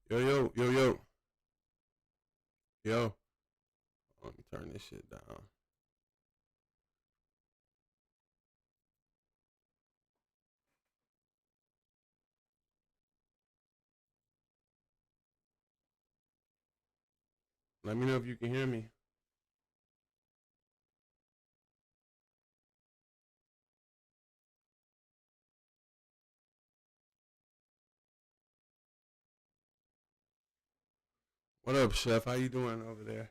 Yo, yo, yo, yo, yo. Let me turn this shit down. Let me know if you can hear me. What up, Chef? How you doing over there?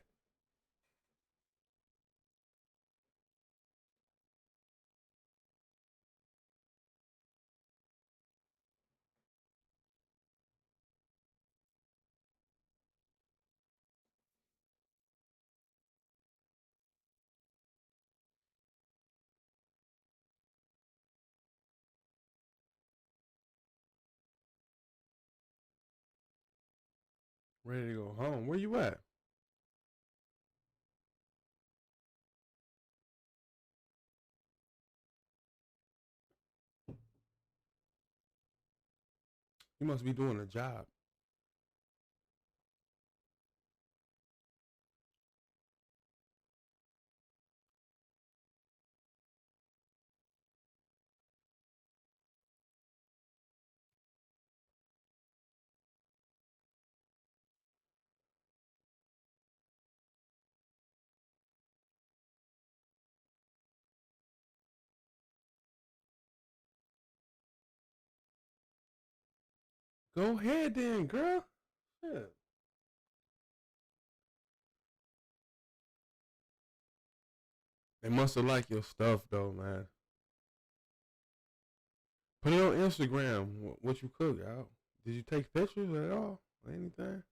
Ready to go home. Where you at? You must be doing a job. Go ahead then, girl. Shit. They must have liked your stuff though, man. Put it on Instagram. What you cook out? Did you take pictures at all? Or anything?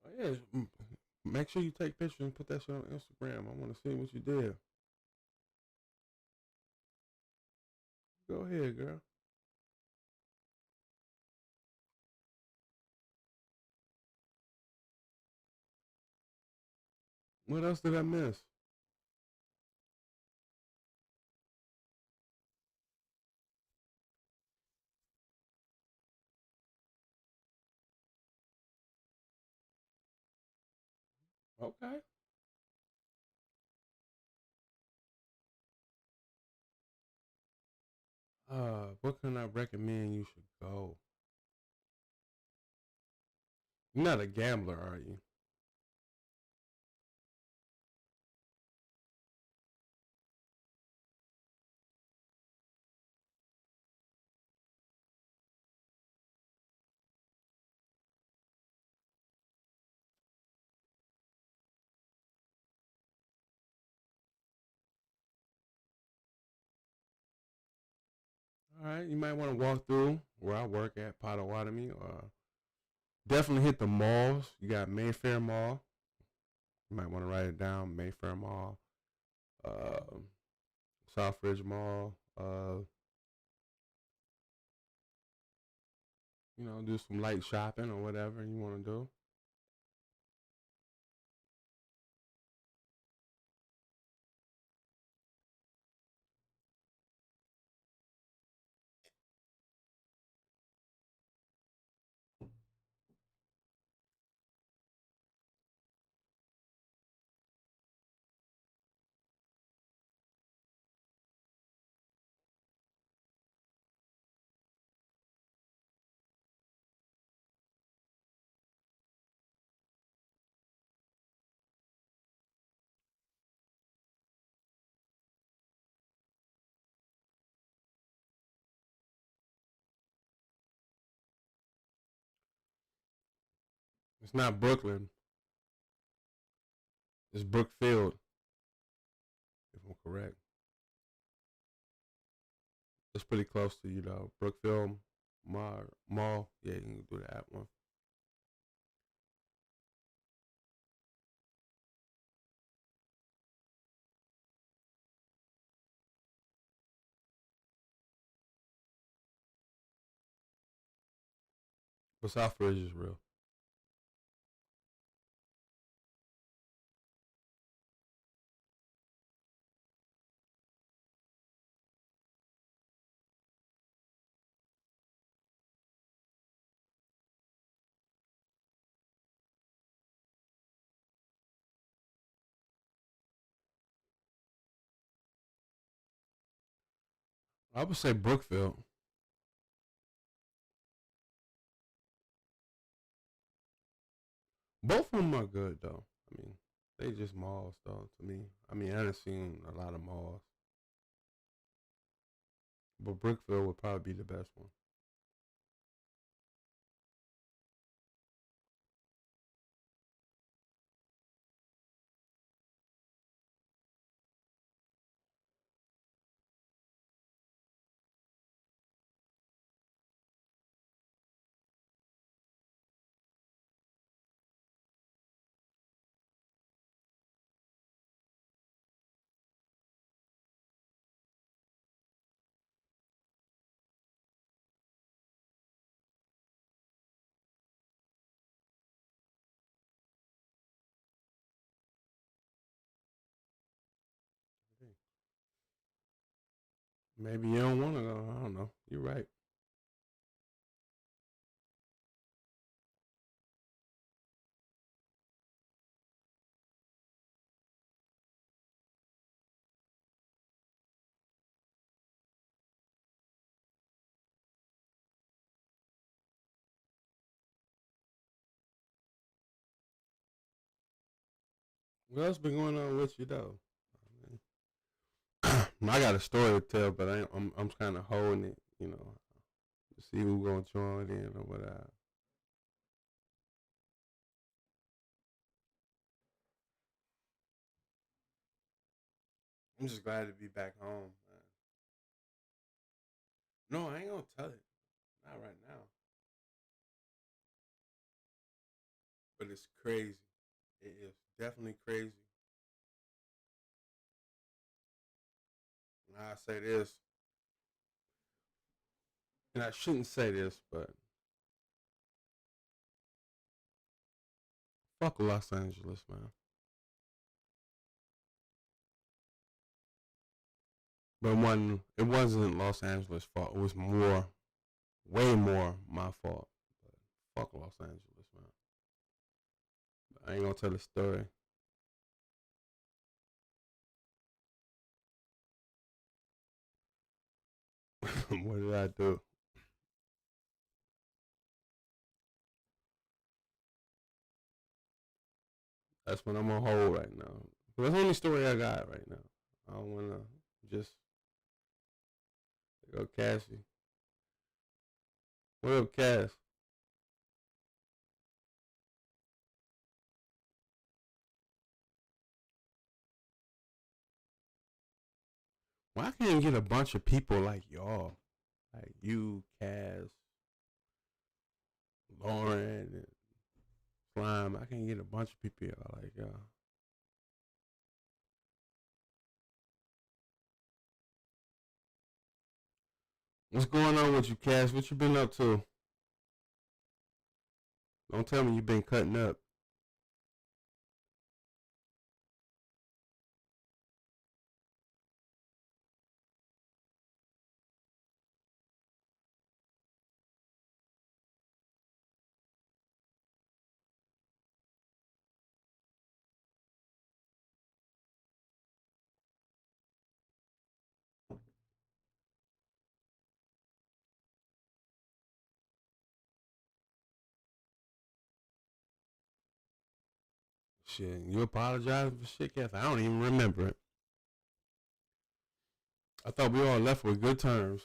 Oh, yeah. Make sure you take pictures and put that shit on Instagram. I want to see what you did. Go ahead, girl. What else did I miss? Okay. What can I recommend you should go? You're not a gambler, are you? All right, you might want to walk through where I work at Potawatomi. Definitely hit the malls. You got Mayfair Mall. You might want to write it down. Mayfair Mall, uh, Southridge Mall. Do some light shopping or whatever you want to do. It's not Brooklyn. It's Brookfield, if I'm correct. It's pretty close to you though. Brookfield. Mall. Yeah, you can do that one. But Southbridge is real. I would say Brookfield. Both of them are good though. I mean, they just malls though to me. I mean, I haven't seen a lot of malls, but Brookfield would probably be the best one. Maybe you don't want to go. I don't know. You're right. What else been going on with you though? I got a story to tell, but I'm kind of holding it, to see who gonna join in or whatever. I'm just glad to be back home. Man. No, I ain't gonna tell it. Not right now. But it's crazy. It is definitely crazy. And I say this, and I shouldn't say this, but fuck Los Angeles, man. But it wasn't Los Angeles' fault. It was more, way more my fault. But fuck Los Angeles, man. But I ain't gonna tell the story. What did I do? That's what I'm on hold right now. But that's the only story I got right now. I don't wanna just go Cassie. What up, Cass? Why can't get a bunch of people like y'all? Like you, Cass, Lauren, and Slime. I can't get a bunch of people like y'all. What's going on with you, Cass? What you been up to? Don't tell me you been cutting up. Shit, you apologizing for shit, Cass? I don't even remember it. I thought we all left with good terms.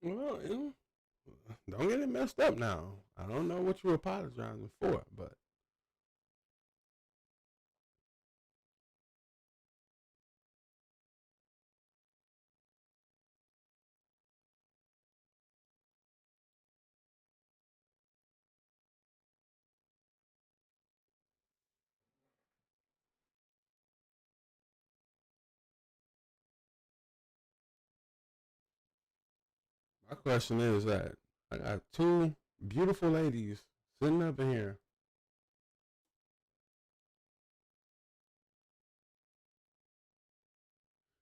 Well, don't get it messed up now. I don't know what you're apologizing for, but my question is that I got two beautiful ladies sitting up in here.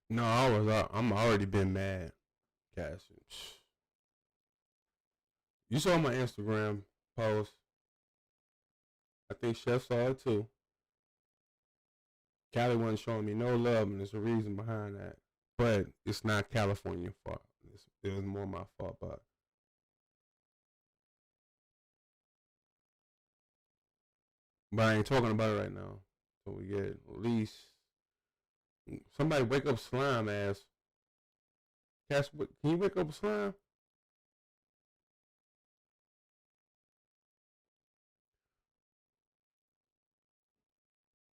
No, I'm already been mad, Cash. You saw my Instagram post. I think Chef saw it too. Cali wasn't showing me no love, and there's a reason behind that. But it's not California fault. It was more my fault. But I ain't talking about it right now. So we get at least somebody wake up slime ass. Cash, can you wake up slime?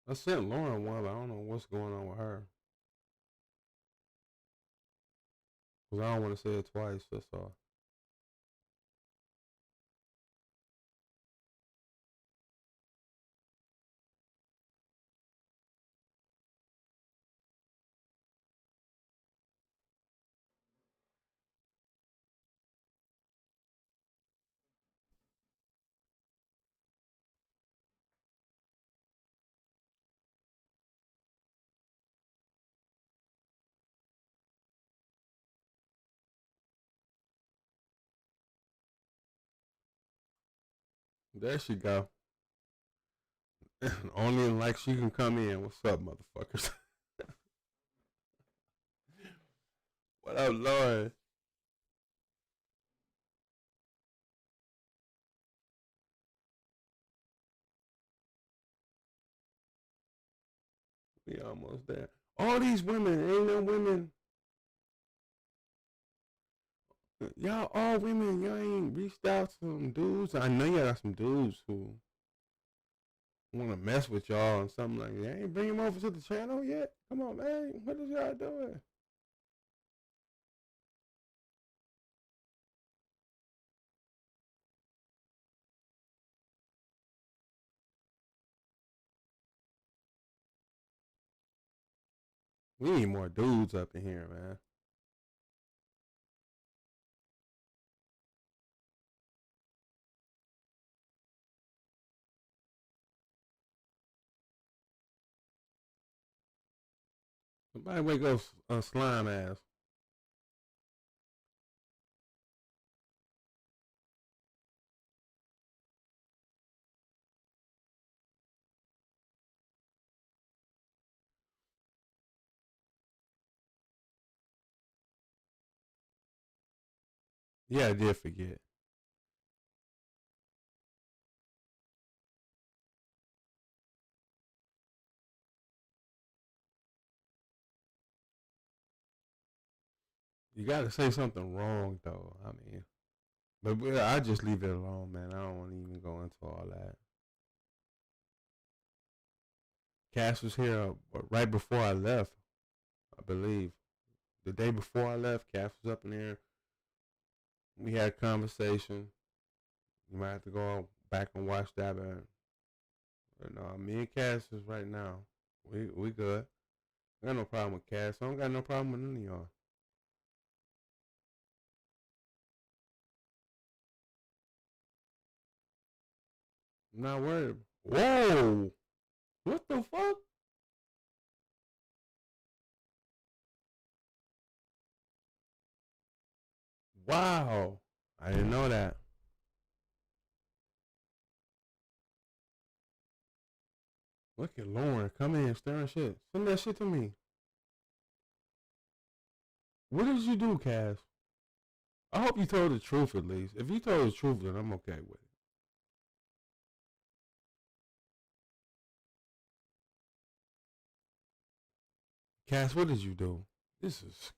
I sent Lauren one, but I don't know what's going on with her. Cause I don't want to say it twice. That's all. There she go. Only like she can come in. What's up, motherfuckers? What up, Lord? We almost there. All these women, ain't no women. Y'all all women. Y'all ain't reached out to some dudes. I know y'all got some dudes who want to mess with y'all and something like that. Ain't bring him over to the channel yet. Come on, man. What is y'all doing? We need more dudes up in here, man. Somebody wake up slime ass. Yeah, I did forget. You got to say something wrong though. I mean, but I just leave it alone, man. I don't want to even go into all that. Cass was here right before I left, I believe. The day before I left, Cass was up in there. We had a conversation. You might have to go back and watch that. But no, me and Cass is right now. We good. I got no problem with Cass. I don't got no problem with none of y'all. I'm not worried. Whoa! What the fuck? Wow! I didn't know that. Look at Lauren coming in stirring shit. Send that shit to me. What did you do, Cass? I hope you told the truth at least. If you told the truth, then I'm okay with it. Cass, what did you do? This is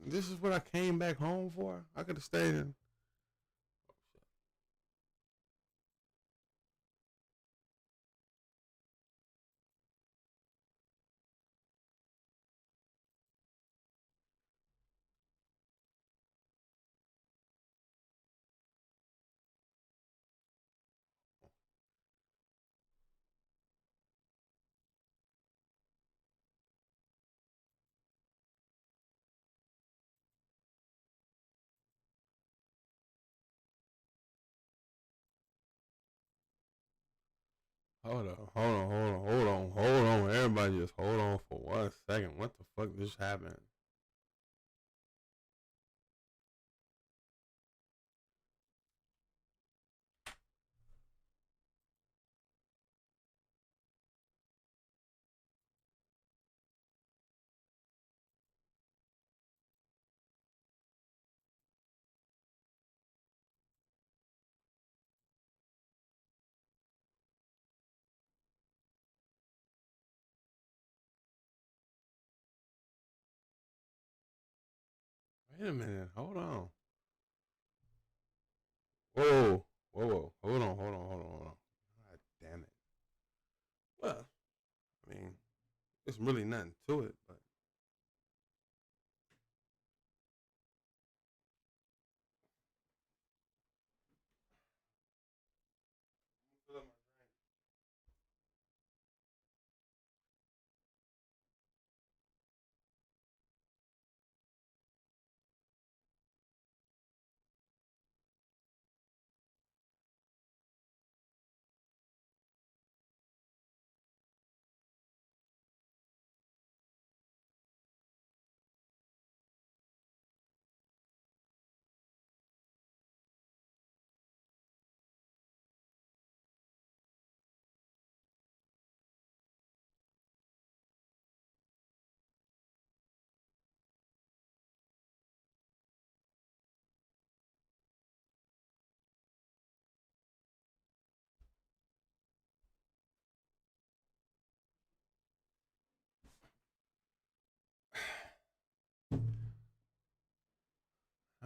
This is what I came back home for. I could have stayed in. Hold on. Everybody just hold on for 1 second. What the fuck just happened? Wait a minute. Hold on. Whoa. Whoa. Hold on. God damn it. Well, I mean, it's really nothing to it, but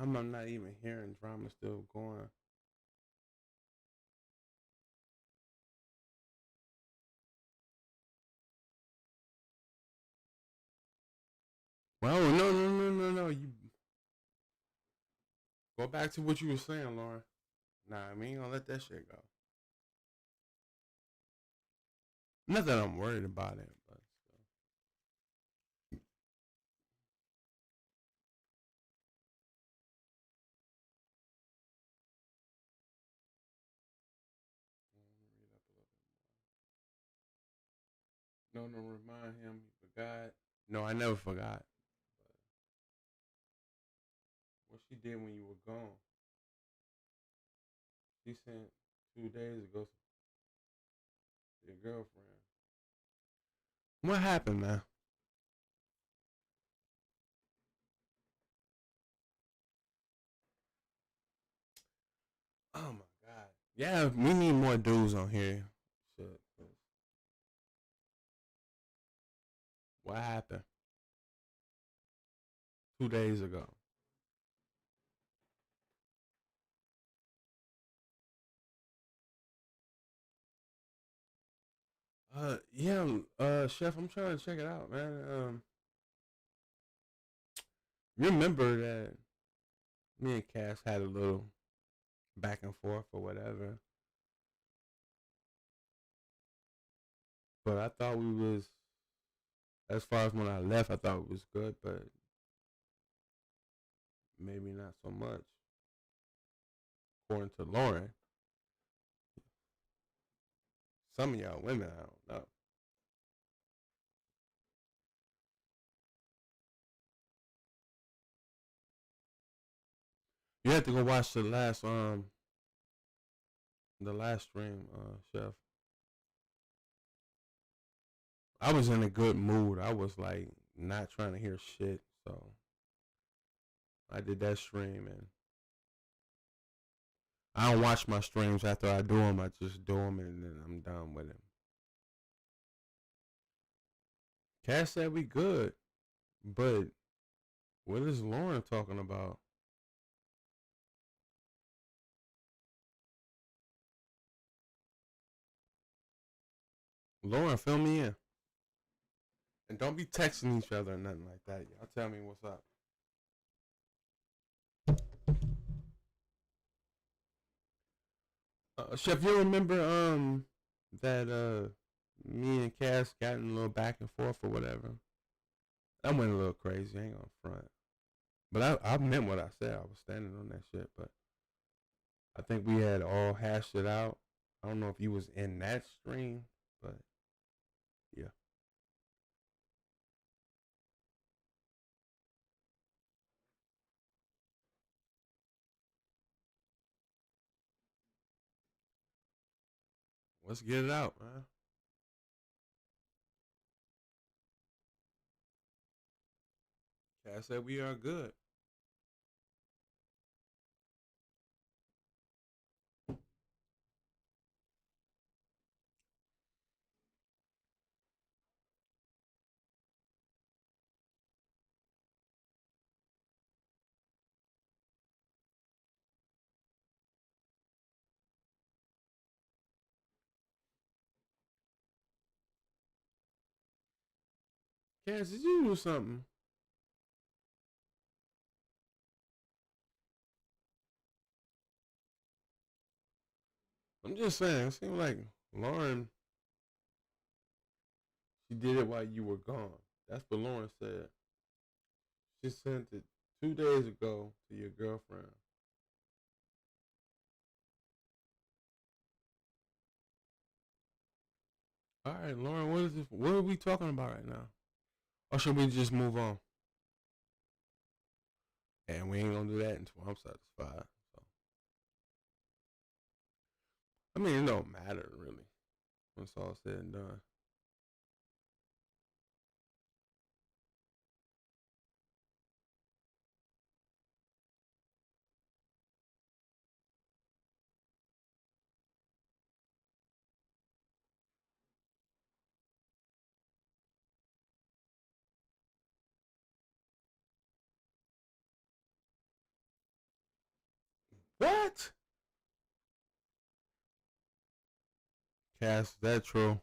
I'm not even hearing drama still going. Well, no. You go back to what you were saying, Lauren. Nah, we ain't gonna let that shit go. Not that I'm worried about it, but no, remind him he forgot. No, I never forgot. But what she did when you were gone, she sent 2 days ago to your girlfriend. What happened, man? Oh my god. Yeah, we need more dudes on here. Shit. What happened 2 days ago? Yeah, chef, I'm trying to check it out, man. Remember that me and Cass had a little back and forth or whatever, but I thought we was, as far as when I left, I thought it was good, but maybe not so much, according to Lauren. Some of y'all women, I don't know. You have to go watch the last stream, chef. I was in a good mood. I was like not trying to hear shit, so I did that stream, and I don't watch my streams after I do them. I just do them and then I'm done with it. Cass said we good, but What is Lauren talking about? Lauren, fill me in. And don't be texting each other or nothing like that. Y'all tell me what's up. Chef, you remember that me and Cass got in a little back and forth or whatever? I went a little crazy. I ain't gonna front. But I meant what I said. I was standing on that shit. But I think we had all hashed it out. I don't know if you was in that stream, but yeah. Let's get it out, man. Cass said we are good. Cass, did you do something? I'm just saying. It seemed like Lauren, she did it while you were gone. That's what Lauren said. She sent it 2 days ago to your girlfriend. All right, Lauren, what is this? What are we talking about right now? Or should we just move on? And we ain't gonna do that until I'm satisfied. So I mean, it don't matter really when it's all said and done. What? Cass, is that true?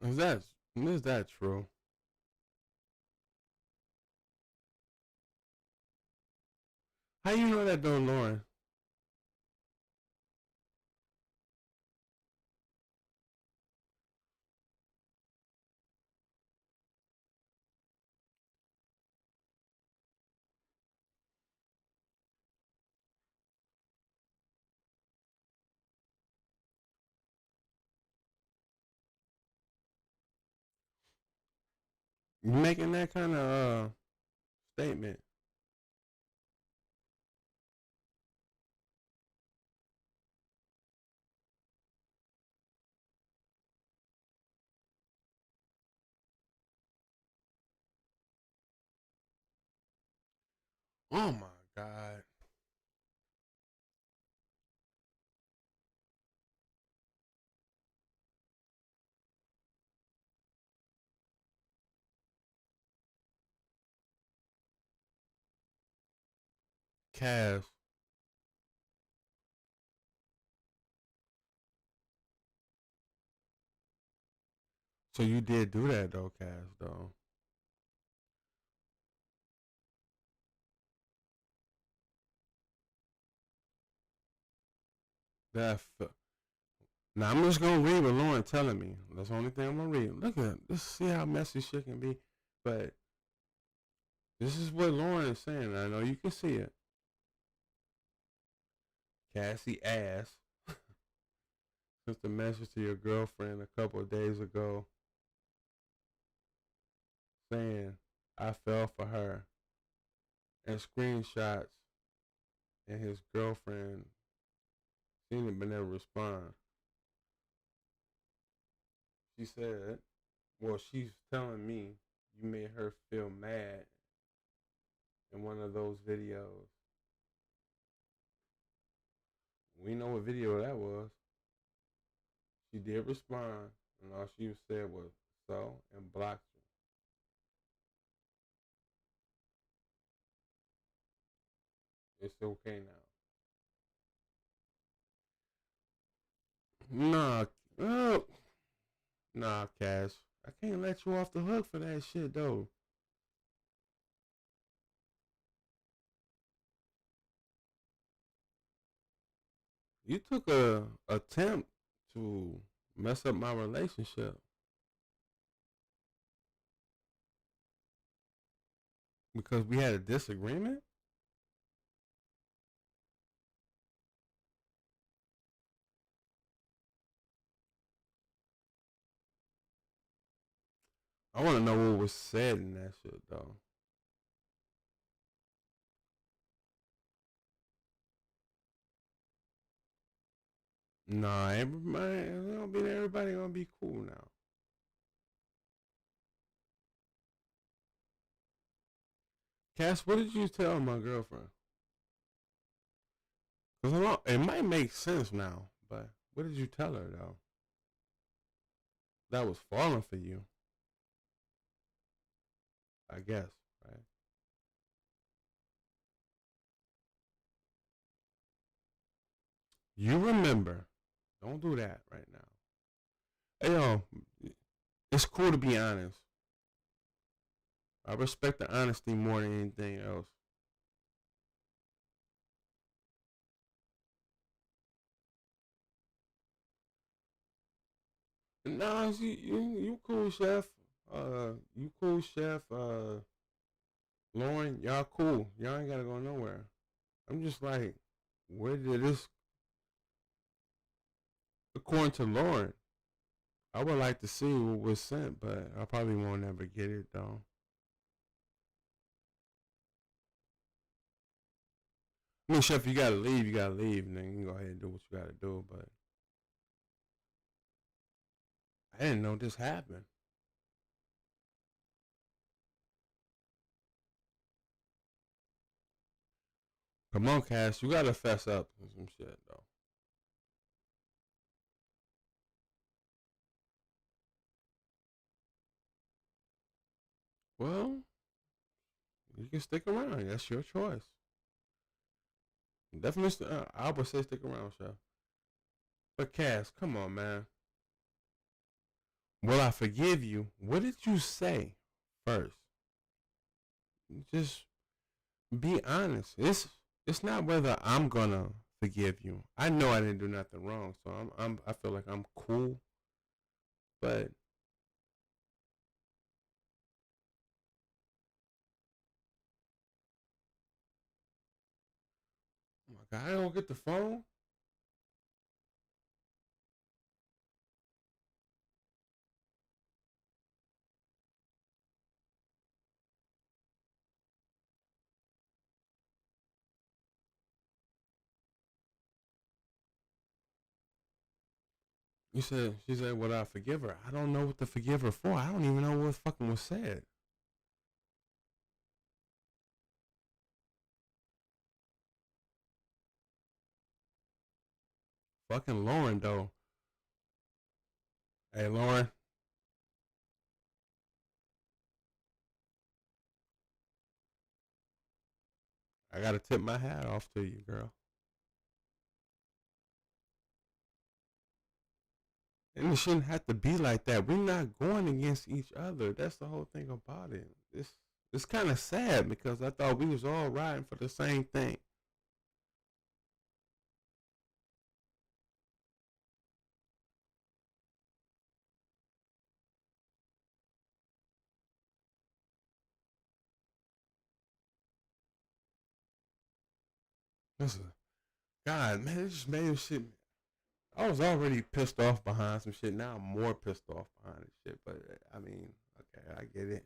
Is that true? How you know that though, Lauren? You making that kind of statement? Oh my god, Cass. So you did do that though, Cass. Though that. Now I'm just gonna read what Lauren telling me. That's the only thing I'm gonna read. Look at this. See how messy shit can be. But this is what Lauren is saying. I know you can see it. Cassie asked sent a message to your girlfriend a couple of days ago saying I fell for her and screenshots and his girlfriend seen it but never respond. She said, well, she's telling me you made her feel mad in one of those videos. We know what video that was. She did respond, and all she said was so and blocked you. It's okay now. Nah, nah, Cash. I can't let you off the hook for that shit though. You took a attempt to mess up my relationship because we had a disagreement. I want to know what was said in that shit though. Nah, everybody gonna be cool now. Cass, what did you tell my girlfriend? Cause it might make sense now, but what did you tell her though? That was falling for you, I guess, right? You remember? Don't do that right now. Hey, yo, it's cool to be honest. I respect the honesty more than anything else. Nah, you cool, chef. You cool, chef. Lauren, y'all cool. Y'all ain't gotta go nowhere. I'm just like, where did this? According to Lauren, I would like to see what was sent, but I probably won't ever get it though. I mean, chef, you gotta leave. You gotta leave, and then you can go ahead and do what you gotta do. But I didn't know this happened. Come on, Cass, you gotta fess up to some shit though. Well, you can stick around. That's your choice. Definitely, I would say stick around, chef. But Cass, come on, man. Will I forgive you? What did you say first? Just be honest. It's not whether I'm gonna forgive you. I know I didn't do nothing wrong, so I feel like I'm cool. But oh my God, I don't get the phone. She said, "Would I forgive her?" I don't know what to forgive her for. I don't even know what fucking was said. Fucking Lauren though. Hey Lauren, I gotta tip my hat off to you, girl. And it shouldn't have to be like that. We're not going against each other. That's the whole thing about it. It's kind of sad because I thought we was all riding for the same thing. Listen, God, man, it just made shit. I was already pissed off behind some shit. Now I'm more pissed off behind this shit. But I mean, okay, I get it.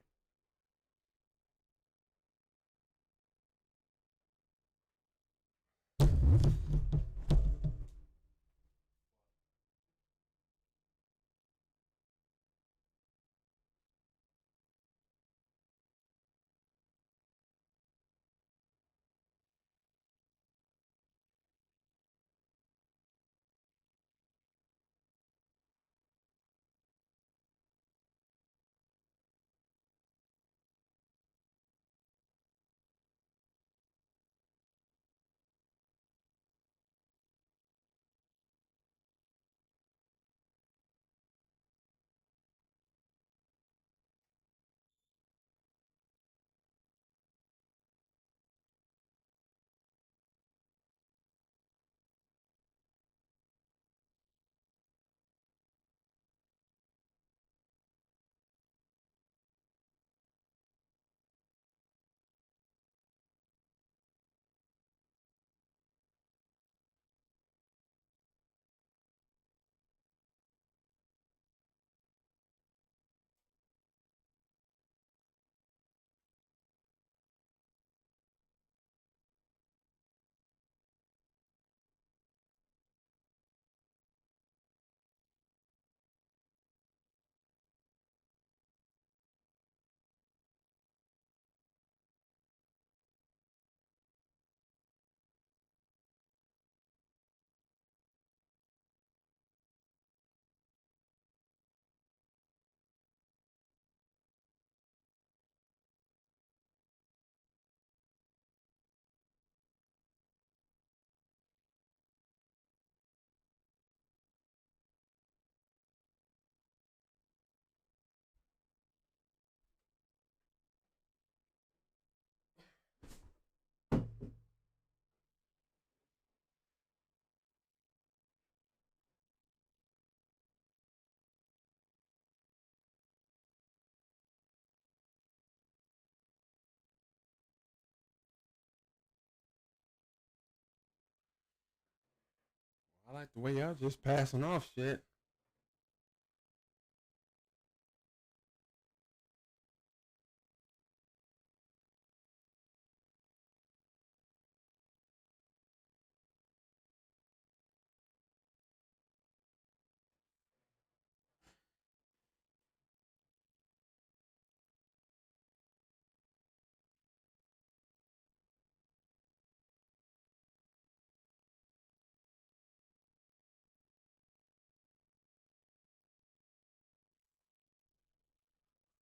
I like the way y'all just passing off shit.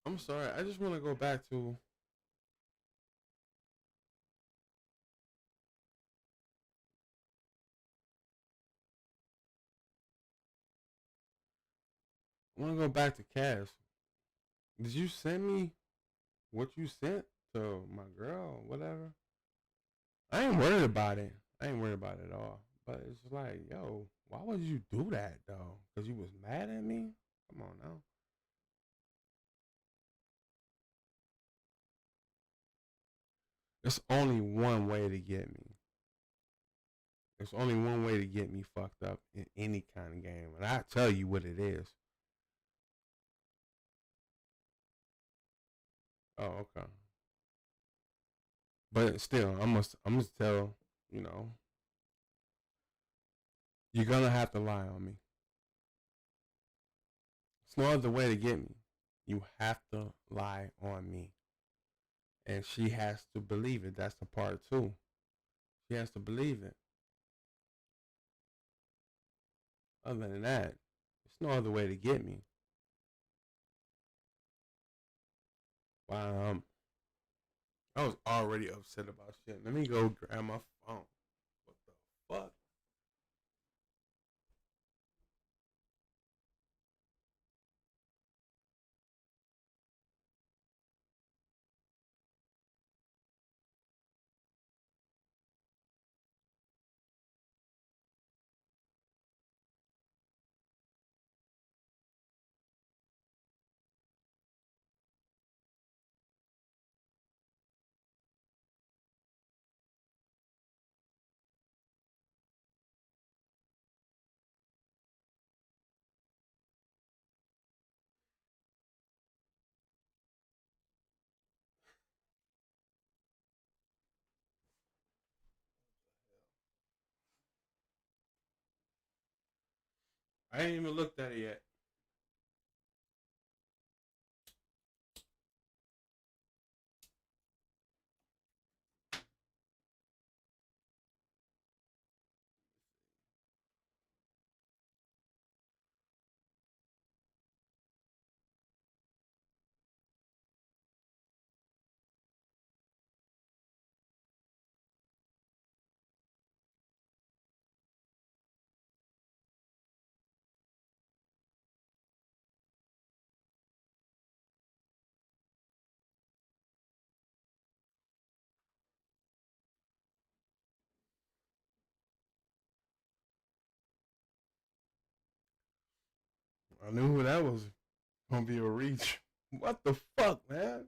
I'm sorry. I just want to go back to. I want to go back to Cass. Did you send me what you sent to my girl or whatever? I ain't worried about it. I ain't worried about it at all. But it's like, yo, why would you do that though? Because you was mad at me? Come on now. It's only one way to get me. There's only one way to get me fucked up in any kind of game, and I tell you what it is. Oh, okay. But still, I must tell you know you're gonna have to lie on me. It's no other way to get me. You have to lie on me, and she has to believe it. That's the part too. She has to believe it. Other than that, it's no other way to get me. Wow, I was already upset about shit. Let me go grab my phone. What the fuck? I ain't even looked at it yet. I knew who that was gonna be a reach. What the fuck, man?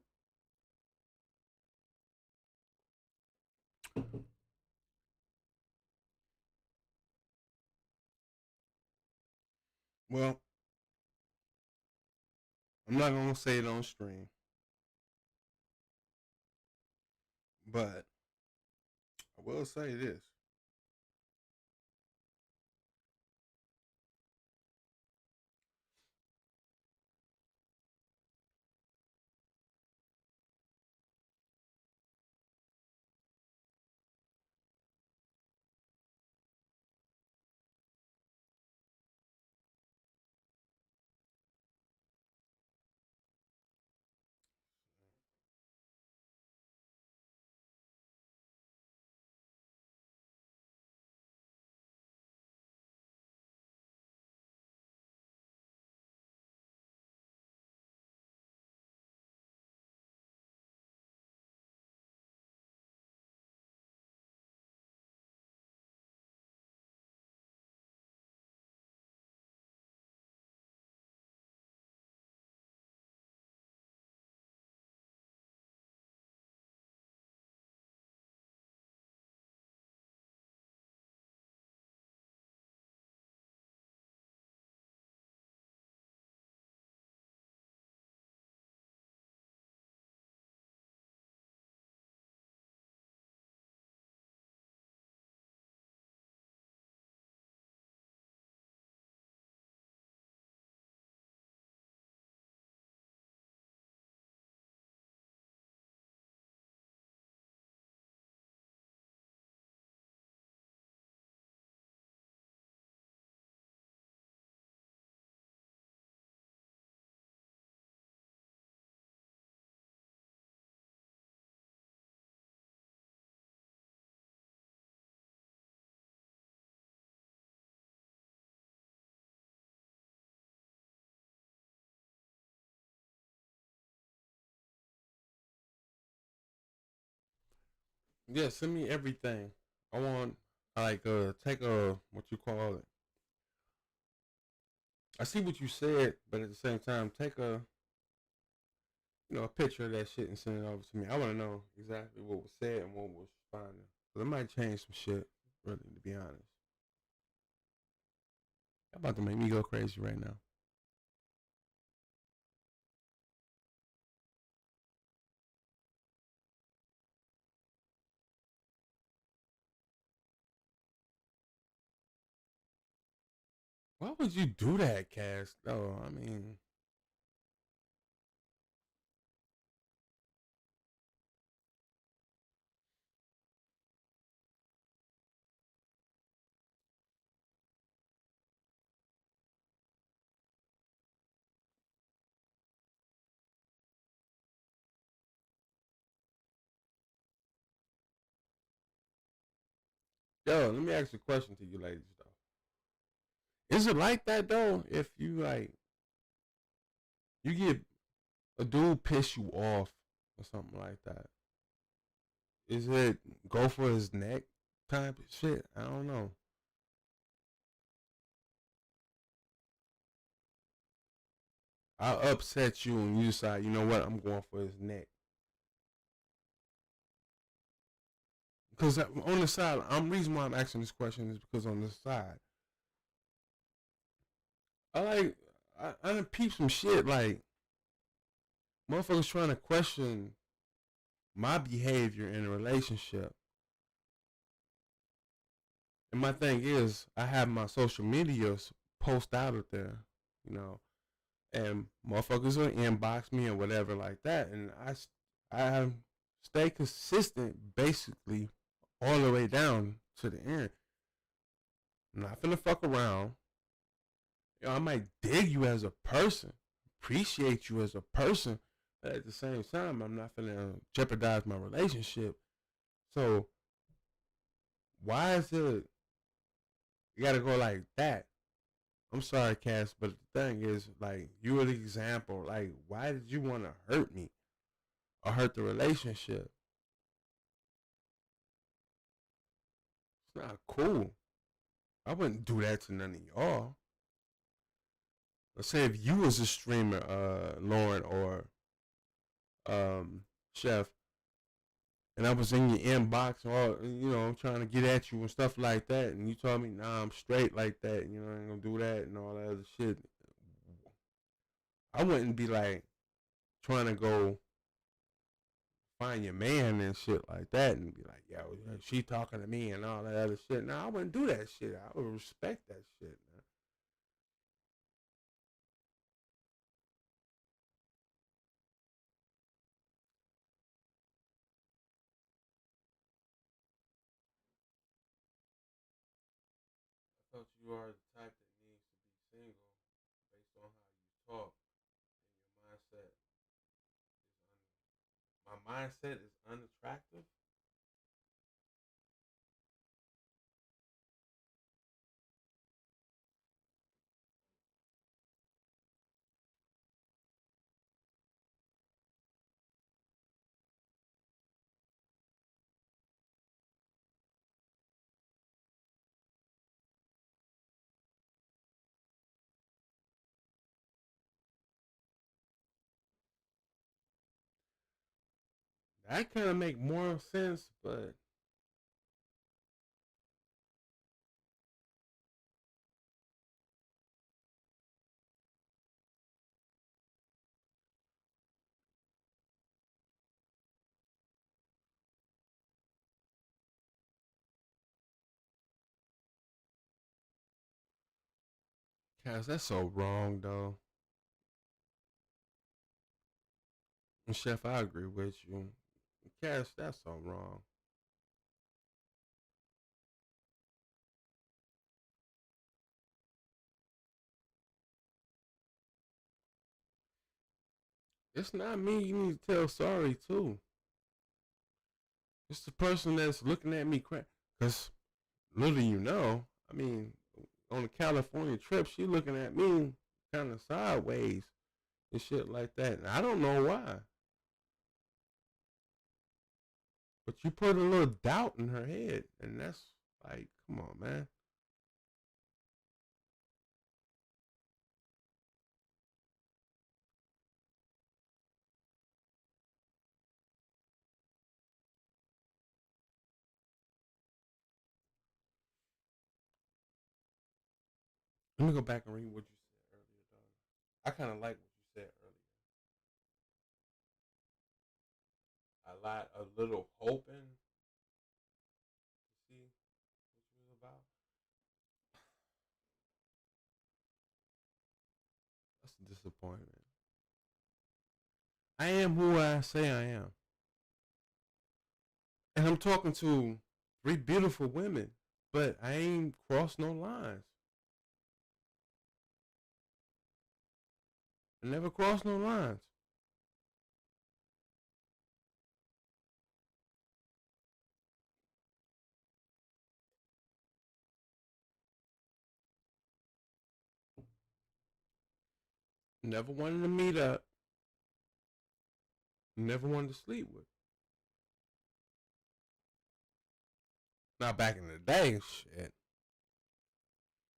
Well, I'm not gonna say it on stream, but I will say this. Yeah, send me everything. I want like take a what you call it. I see what you said, but at the same time, take a a picture of that shit and send it over to me. I want to know exactly what was said and what was responded. Cause it might change some shit. Really, to be honest, you're about to make me go crazy right now. Why would you do that, Cass? No, I mean, yo, let me ask you a question to you ladies though. Is it like that though? If you like, you get a dude piss you off or something like that. Is it go for his neck type of shit? I don't know. I'll upset you and you decide, you know what, I'm going for his neck. Because on the side, reason why I'm asking this question is because on the side, I like I done peep some shit like motherfuckers trying to question my behavior in a relationship. And my thing is, I have my social medias post out of there, you know, and motherfuckers will inbox me or whatever like that, and I stay consistent basically all the way down to the end. I'm not finna fuck around. I might dig you as a person, appreciate you as a person, but at the same time, I'm not finna jeopardize my relationship. So why is it you gotta go like that? I'm sorry, Cass, but the thing is, like, you are the example. Like, why did you want to hurt me or hurt the relationship? It's not cool. I wouldn't do that to none of y'all. Let's say if you was a streamer, Lauren or Chef, and I was in your inbox, or trying to get at you and stuff like that, and you told me, "Nah, I'm straight like that. I ain't gonna do that and all that other shit." I wouldn't be like trying to go find your man and shit like that and be like, yo, she talking to me and all that other shit. No, I wouldn't do that shit. I would respect that shit, man. I thought you are the type that needs to be single based on how you talk and your mindset my mindset is unattractive. That kind of make more sense, but Cass, that's so wrong though. And Chef, I agree with you. Cass, that's so wrong. It's not me you need to tell sorry to. It's the person that's looking at me crack. Cause little I mean, on a California trip, she looking at me kind of sideways and shit like that. And I don't know why, But you put a little doubt in her head, and that's like, come on, man. Let me go back and read what you said earlier, dog. I kind of like what you said earlier. A little hoping to see what you was about. That's a disappointment. I am who I say I am, and I'm talking to three beautiful women, but I ain't crossed no lines. I never crossed no lines. Never wanted to meet up. Never wanted to sleep with. Now back in the day, shit,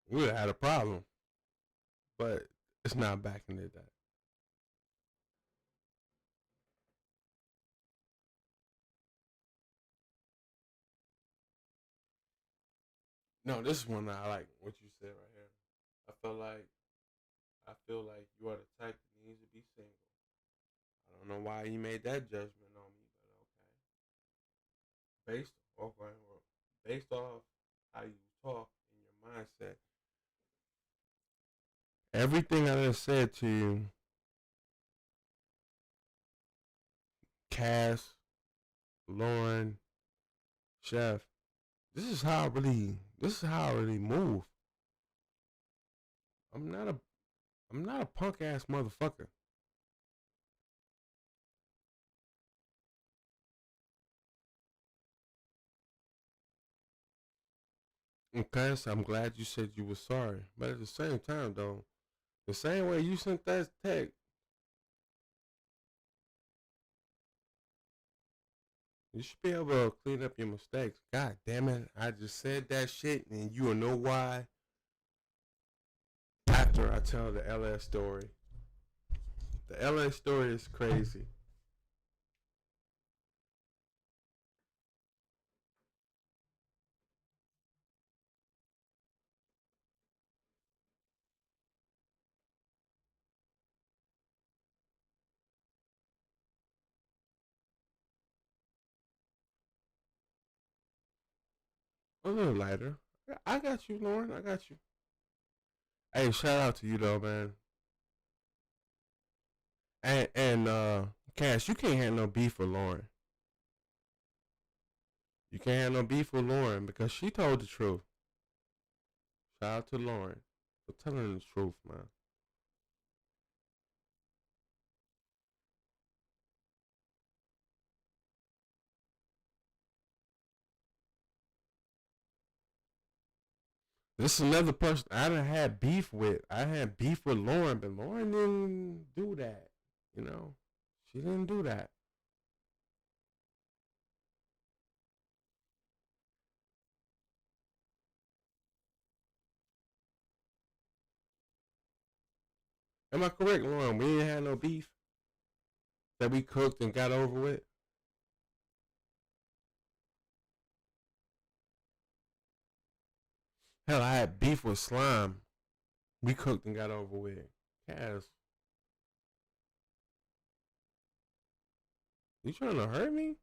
we would have had a problem, but it's not back in the day. No, this is one that I like what you said right here. I feel like you are the type that needs to be single. I don't know why you made that judgment on me, but okay. Based off how you talk and your mindset, everything I just said to you, Cass, Lauren, Chef, this is how I really move. I'm not a I'm not a punk ass motherfucker. Okay, so I'm glad you said you were sorry. But at the same time though, the same way you sent that text, you should be able to clean up your mistakes. God damn it, I just said that shit and you will know why after I tell the LS story. The LS story is crazy. A little lighter. I got you, Lauren. I got you. Hey, shout out to you though, man. And Cash, you can't have no beef with Lauren. You can't have no beef with Lauren because she told the truth. Shout out to Lauren for telling the truth, man. This is another person I done had beef with. I had beef with Lauren, but Lauren didn't do that. You know, she didn't do that. Am I correct, Lauren? We didn't have no beef that we cooked and got over with. Hell, I had beef with Slime. We cooked and got over with. Cass, you trying to hurt me?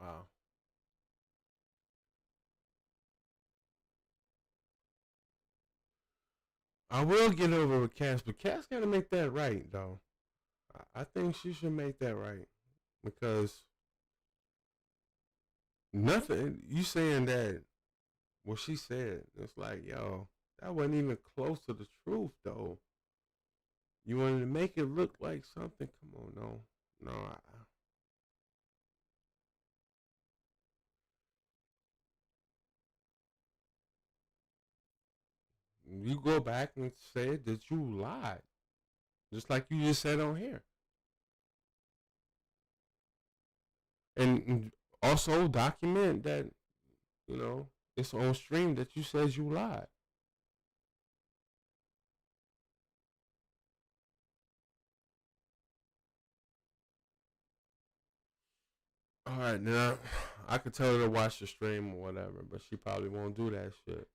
Wow. I will get over with Cass, but Cass got to make that right, though. I think she should make that right because nothing. You saying that what she said? It's like, yo, that wasn't even close to the truth, though. You wanted to make it look like something. Come on, no, no. you go back and say that you lied, just like you just said on here, and also document that you know it's on stream that you said you lied. All right, now I could tell her to watch the stream or whatever, but she probably won't do that shit.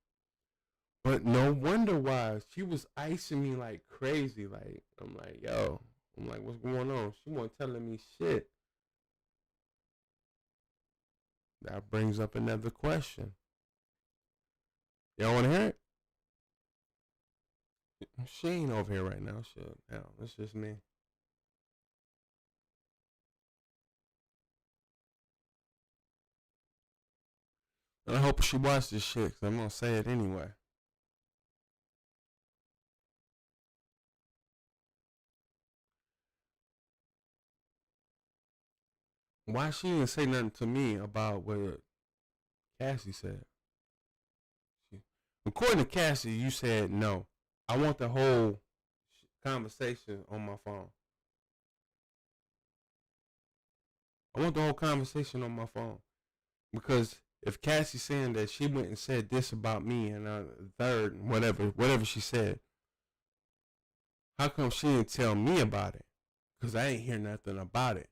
But no wonder why she was icing me like crazy. Like I'm like, yo, I'm like, what's going on? She wasn't telling me shit. That brings up another question. Y'all want to hear it? She ain't over here right now. Shit, hell, it's just me. And I hope she watched this shit, cause I'm gonna say it anyway. Why she didn't say nothing to me about what Cassie said? She, according to Cassie, you said no. I want the whole conversation on my phone. I want the whole conversation on my phone because if Cassie's saying that she went and said this about me and third whatever she said, how come she didn't tell me about it? Because I ain't hear nothing about it.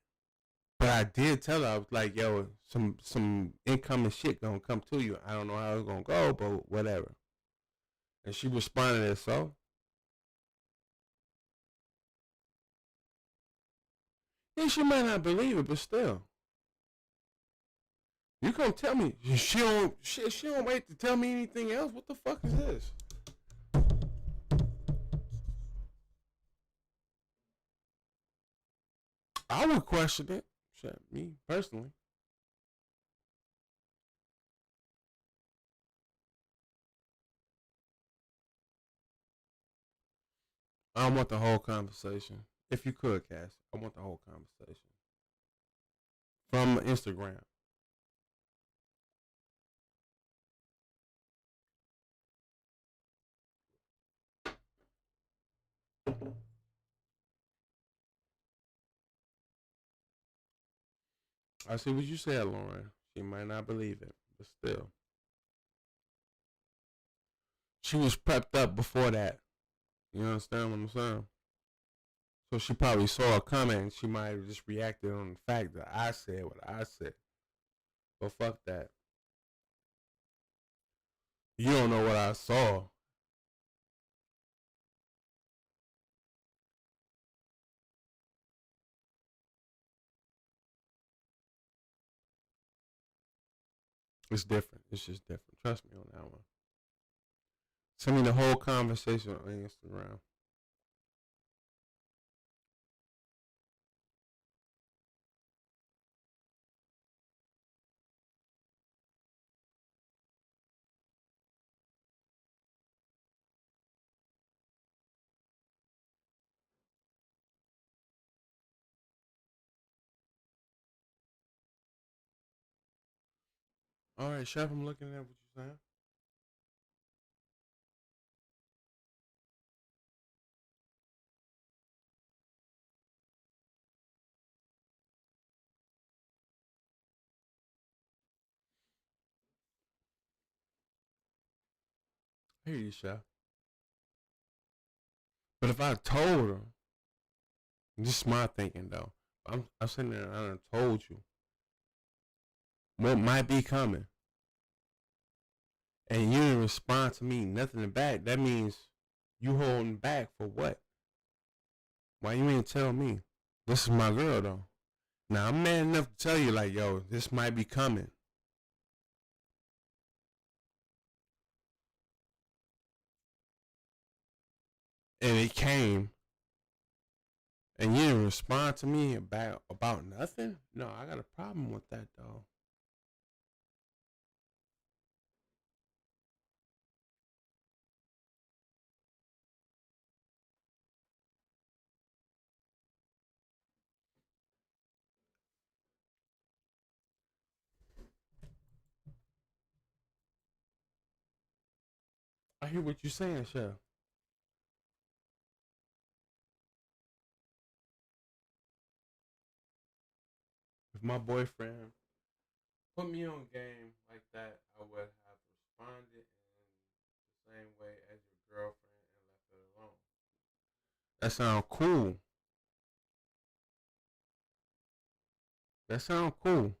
But I did tell her, I was like, yo, some incoming shit gonna come to you. I don't know how it's gonna go, but whatever. And she responded as so. Yeah, she might not believe it, but still. You come tell me. She don't wait to tell me anything else. What the fuck is this? I would question it. Shit, me personally. I want the whole conversation. If you could, Cass, I want the whole conversation from Instagram. I see what you said, Lauren. She might not believe it, but still, she was prepped up before that. You understand what I'm saying? So she probably saw a comment and she might have just reacted on the fact that I said what I said. But fuck that. You don't know what I saw. It's different. It's just different. Trust me on that one. Send me the whole conversation on Instagram. All right, Chef, I'm looking at what you're saying. I hear you, Chef. But if I told her, this is my thinking though. I'm sitting there and I done told you what might be coming, and you didn't respond to me, nothing back. That means you holding back for what? Why you ain't tell me? This is my girl though. Now I'm man enough to tell you like, yo, this might be coming, and it came, and you didn't respond to me about nothing. No, I got a problem with that though. I hear what you're saying, Chef. If my boyfriend put me on game like that, I would have responded in the same way as your girlfriend and left it alone. That sounds cool. That sounds cool.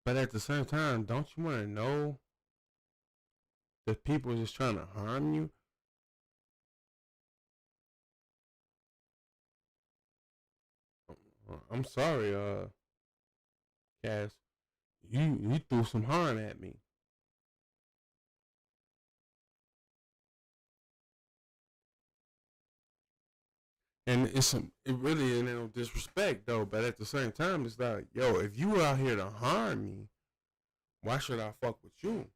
But at the same time, don't you want to know that people are just trying to harm you? I'm sorry, Cass. You threw some harm at me. And it really ain't no disrespect though, but at the same time, it's like, yo, if you were out here to harm me, why should I fuck with you?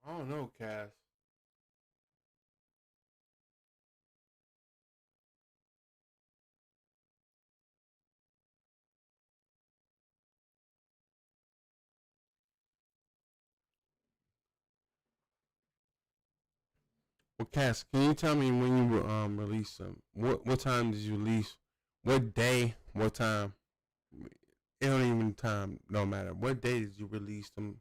I don't know, Cass. Well, Cass, can you tell me when you release them? What time did you release? What day? What time? It don't even time. No matter what day did you release them?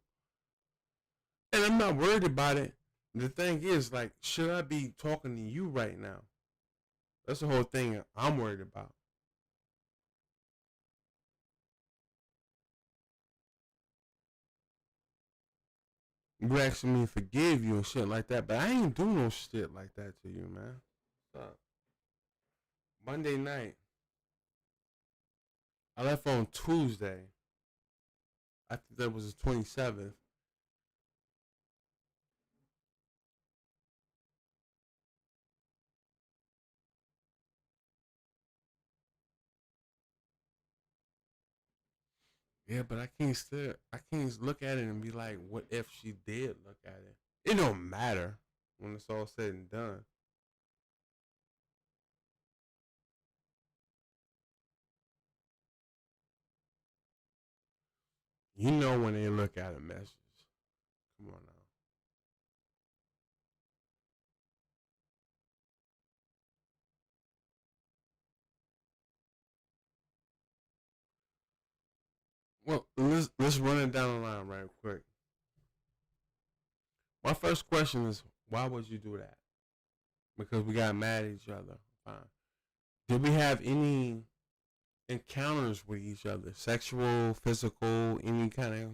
And I'm not worried about it. The thing is, like, should I be talking to you right now? That's the whole thing I'm worried about. You asking me to forgive you and shit like that, but I ain't do no shit like that to you, man. What's up? Monday night. I left on Tuesday. I think that was the 27th. Yeah, but I can't look at it and be like, what if she did look at it? It don't matter when it's all said and done. You know when they look at a message. Come on now. Well, let's run it down the line right quick. My first question is, why would you do that? Because we got mad at each other. Fine. Did we have any encounters with each other? Sexual, physical, any kind of.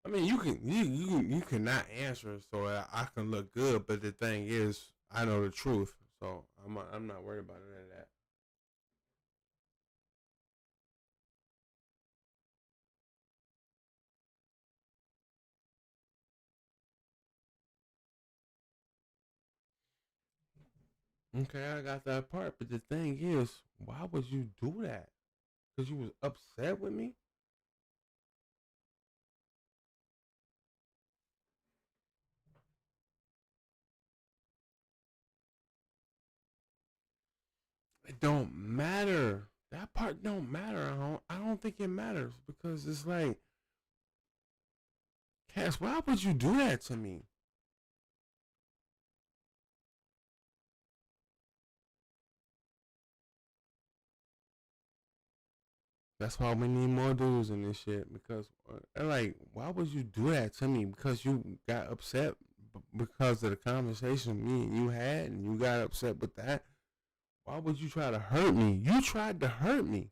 I mean, you cannot answer so I can look good, but the thing is, I know the truth, so I'm not worried about any of that. Okay, I got that part, but the thing is, why would you do that? Because you was upset with me. It don't matter. That part don't matter. I don't think it matters because it's like, Cass, why would you do that to me? That's why we need more dudes in this shit. Because, like, why would you do that to me? Because you got upset because of the conversation me and you had, and you got upset with that. Why would you try to hurt me? You tried to hurt me.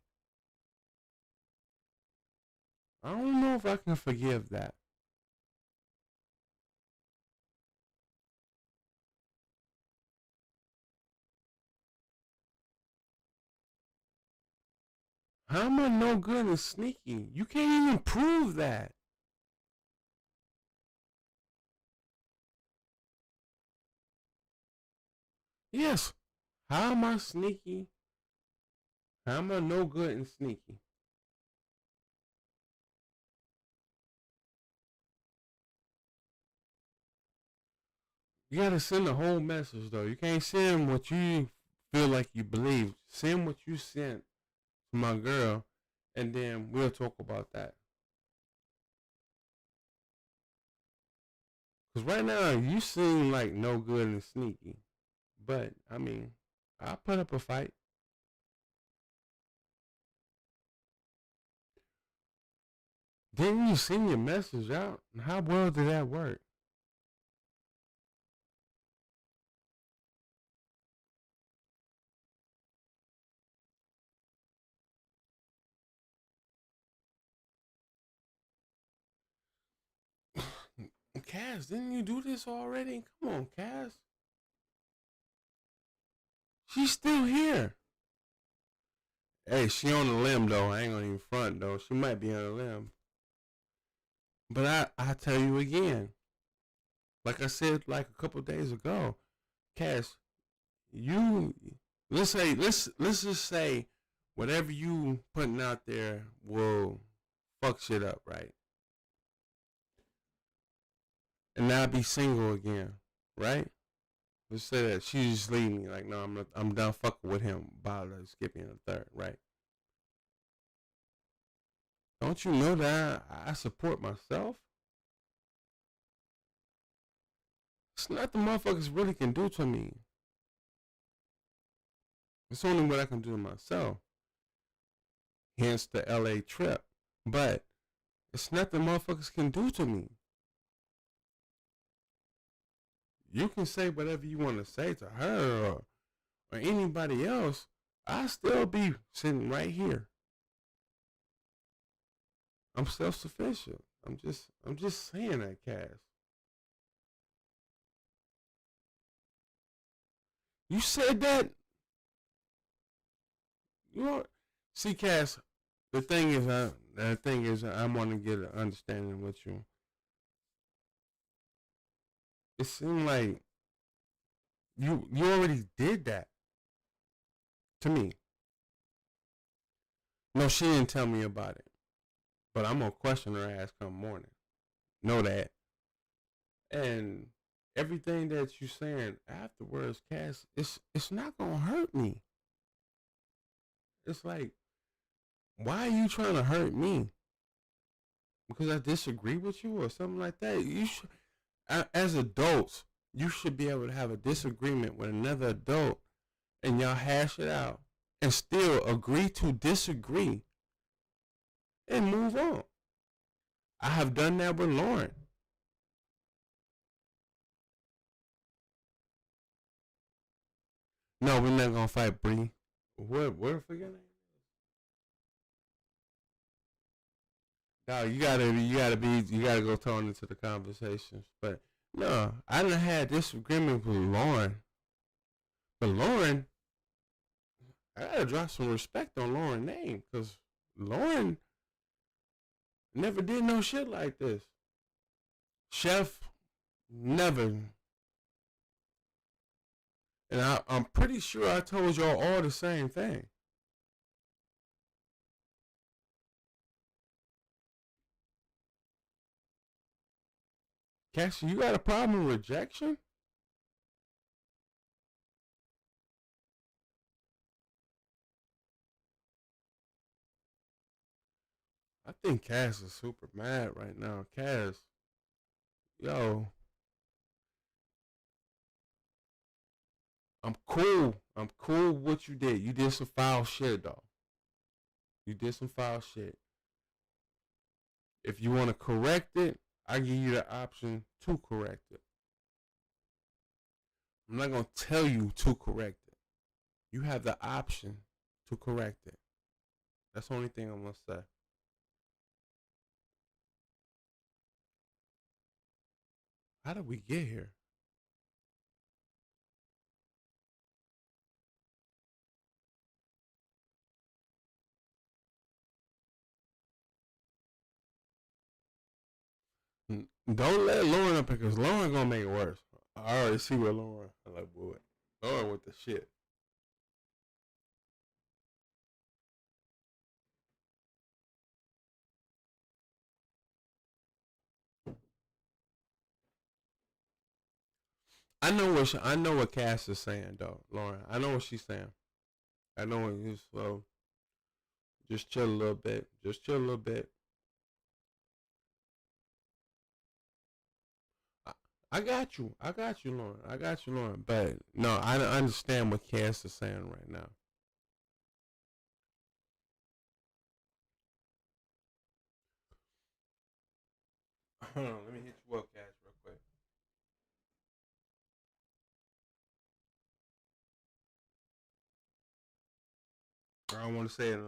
I don't know if I can forgive that. How am I no good and sneaky? You can't even prove that. Yes. How am I sneaky? How am I no good and sneaky? You gotta send the whole message though. You can't send what you feel like you believe. Send what you sent to my girl, and then we'll talk about that. Cause right now you seem like no good and sneaky, but I mean, I put up a fight. Didn't you send your message out? How well did that work? Cass, didn't you do this already? Come on, Cass. She's still here. Hey, she on the limb though. I ain't gonna even front though. She might be on a limb. But I tell you again, like I said like a couple days ago, Cass, you let's just say whatever you putting out there will fuck shit up, right? And now be single again, right? Let's say that she just leave me, like, no, I'm done fucking with him. Bother skipping the third, right? Don't you know that I support myself? It's not the motherfuckers really can do to me. It's only what I can do to myself. Hence the LA trip. But it's nothing motherfuckers can do to me. You can say whatever you want to say to her or anybody else. I still be sitting right here. I'm self sufficient. I'm just saying that, Cass. You said that. You know, see, Cass. I want to get an understanding with you. It seemed like you already did that to me. No, she didn't tell me about it, but I'm gonna question her ass come morning. Know that. And everything that you saying afterwards, Cass, it's not gonna hurt me. It's like, why are you trying to hurt me? Because I disagree with you or something like that? You should, as adults, you should be able to have a disagreement with another adult and y'all hash it out and still agree to disagree and move on. I have done that with Lauren. No, we're not gonna fight, Bree. What if we gonna? No, you gotta go tone into the conversations. But no, I done had disagreement with Lauren. But Lauren, I gotta drop some respect on Lauren's name, cause Lauren never did no shit like this. Chef never. And I'm pretty sure I told y'all all the same thing. Cassie, you got a problem with rejection? I think Cass is super mad right now. Cass, yo, I'm cool. I'm cool with what you did. You did some foul shit though. You did some foul shit. If you want to correct it, I give you the option to correct it. I'm not gonna tell you to correct it. You have the option to correct it. That's the only thing I'm gonna say. How did we get here? Don't let Lauren up because Lauren gonna make it worse. I already see where Lauren. I like boy. Lauren with the shit. I know what Cass is saying though, Lauren. I know what she's saying. I know it is slow. Just chill a little bit. Just chill a little bit. I, I got you. I got you, Lauren. I got you, Lauren. But no, I understand what Cass is saying right now. Hold on, let me hit you up, Cass, real quick. I don't want to say it.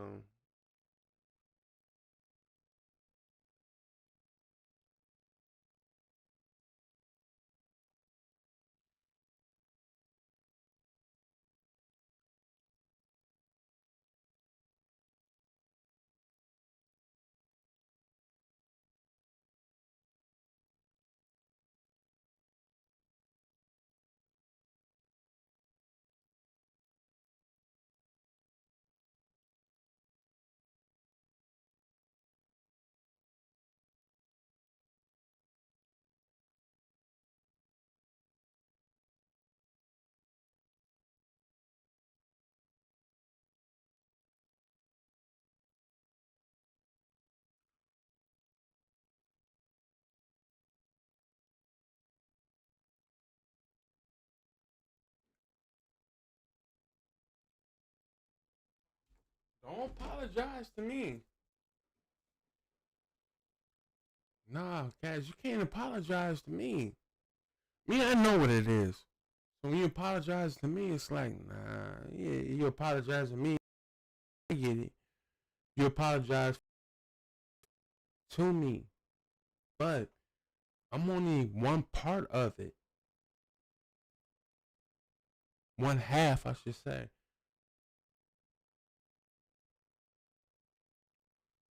Don't apologize to me. Nah, Cass, you can't apologize to me. Me, I know what it is. So when you apologize to me, it's like, nah, yeah, you apologize to me. I get it. You apologize to me, but I'm only one part of it. One half, I should say.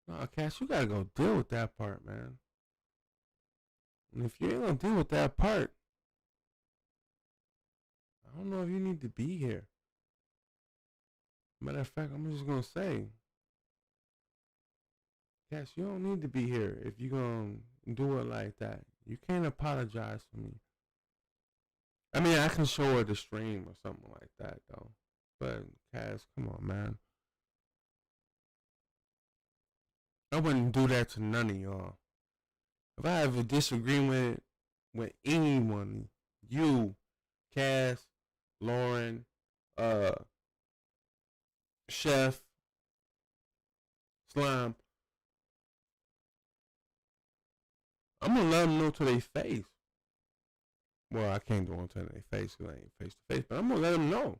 Nah, Cass, you gotta go deal with that part, man. And if you ain't gonna deal with that part, I don't know if you need to be here. Matter of fact, I'm just gonna say, Cass, you don't need to be here if you gonna do it like that. You can't apologize for me. I mean, I can show her the stream or something like that, though. But Cass, come on, man. I wouldn't do that to none of y'all. If I have a disagreement with anyone, you, Cass, Lauren, uh, Chef, Slime, I'm gonna let them know to their face. Well, I can't do it to their face because I ain't face to face, but I'm gonna let them know.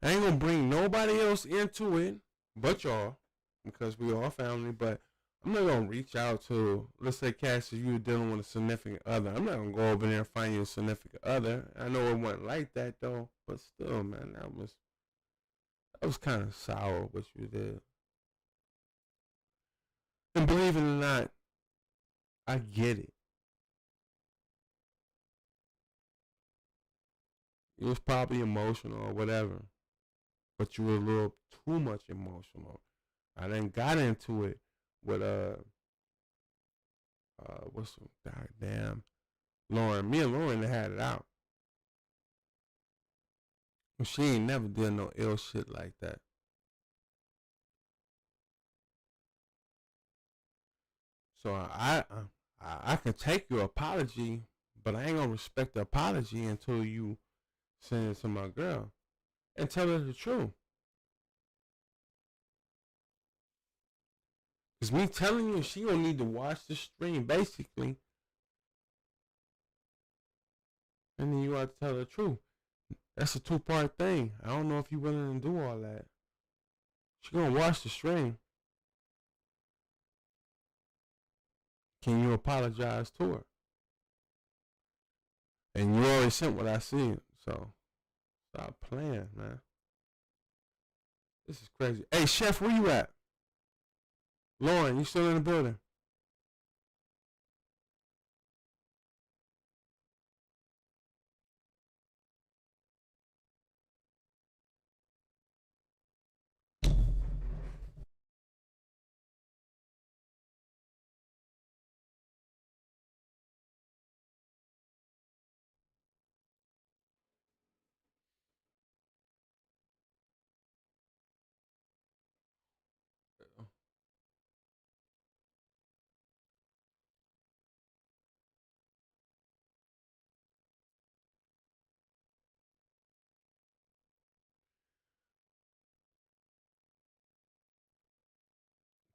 I ain't gonna bring nobody else into it but y'all because we all family. But I'm not gonna reach out to, let's say, Cass, if you were dealing with a significant other. I'm not gonna go over there and find you a significant other. I know it wasn't like that though, but still, man, that was kind of sour what you did. And believe it or not, I get it. It was probably emotional or whatever, but you were a little too much emotional. I then got into it with what's some goddamn Lauren. Me and Lauren had it out. She ain't never did no ill shit like that. So I can take your apology, but I ain't gonna respect the apology until you send it to my girl and tell her the truth. Cause me telling you she gonna need to watch the stream basically, and then you have to tell her the truth. That's a two-part thing. I don't know if you willing to do all that. She gonna watch the stream. Can you apologize to her? And you already sent what I seen, so stop playing, man. This is crazy. Hey, Chef, where you at? Lauren, you still in the building?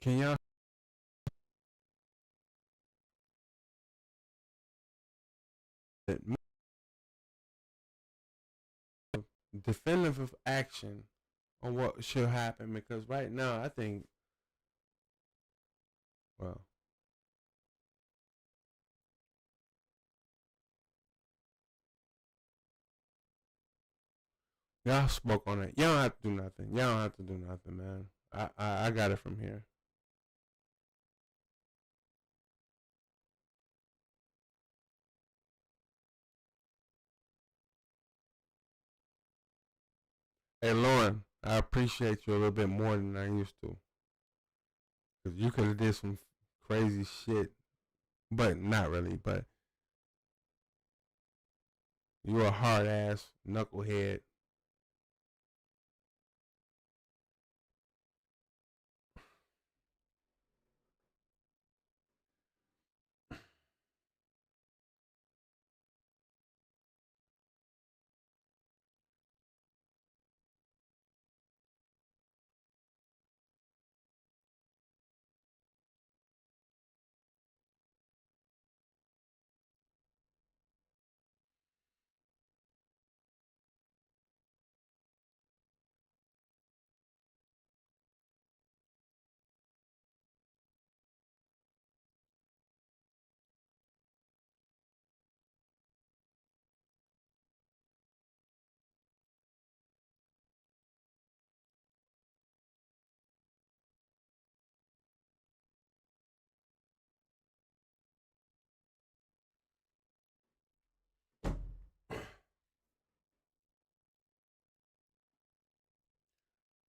Can y'all definitive action on what should happen? Because right now, I think, well, y'all spoke on it. Y'all don't have to do nothing. Y'all don't have to do nothing, man. I got it from here. Hey, Lauren, I appreciate you a little bit more than I used to. Because you could have did some crazy shit. But not really. But you a hard ass knucklehead.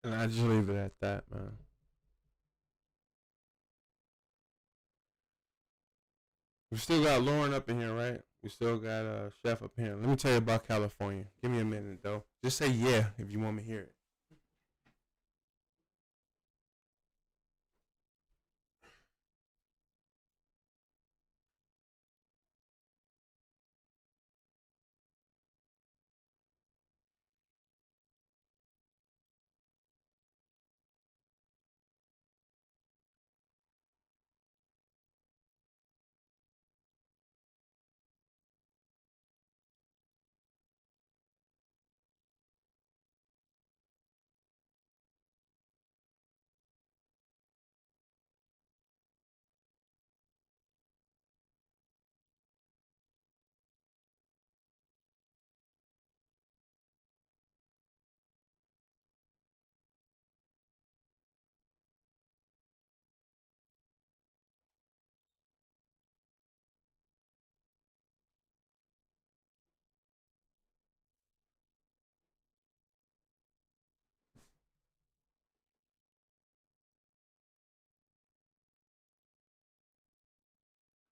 And I just leave it at that, man. We still got Lauren up in here, right? We still got Chef up here. Let me tell you about California. Give me a minute, though. Just say yeah if you want me to hear it.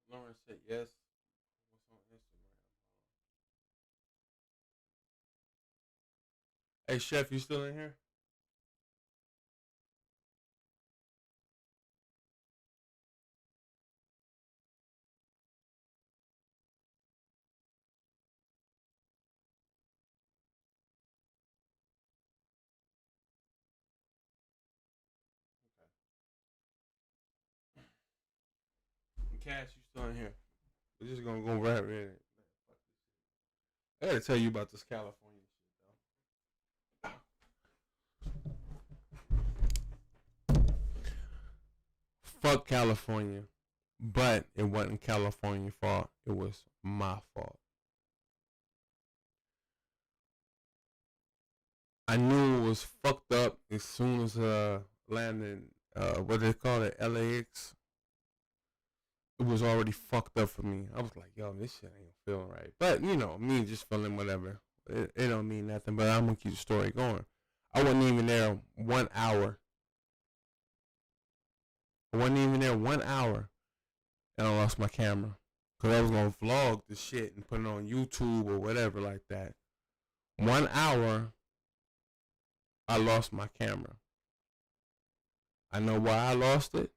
Lauren said yes. What's on Instagram? Hey, Chef, you still in here? Okay. Cash, you still in here? We're just gonna go right in it. I gotta tell you about this California shit, though. Fuck California. But it wasn't California's fault. It was my fault. I knew it was fucked up as soon as landed what they call it, LAX. It was already fucked up for me. I was like, yo, this shit ain't feeling right. But you know, me just feeling whatever. It don't mean nothing. But I'm gonna keep the story going. I wasn't even there 1 hour. I wasn't even there 1 hour, and I lost my camera because I was gonna vlog the shit and put it on YouTube or whatever like that. 1 hour, I lost my camera. I know why I lost it,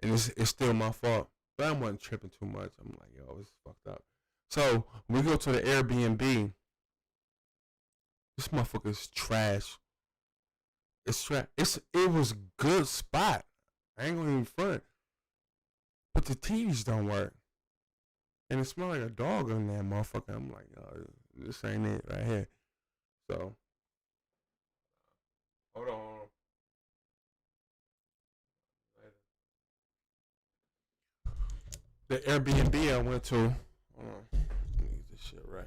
and it's still my fault. But I wasn't tripping too much. I'm like, yo, this is fucked up. So we go to the Airbnb. This motherfucker's trash. it was good spot. I ain't gonna even front. But the TVs don't work. And it smelled like a dog in that motherfucker. I'm like, oh, this ain't it right here. So hold on. The Airbnb I went to. Hold on. Let me get this shit right.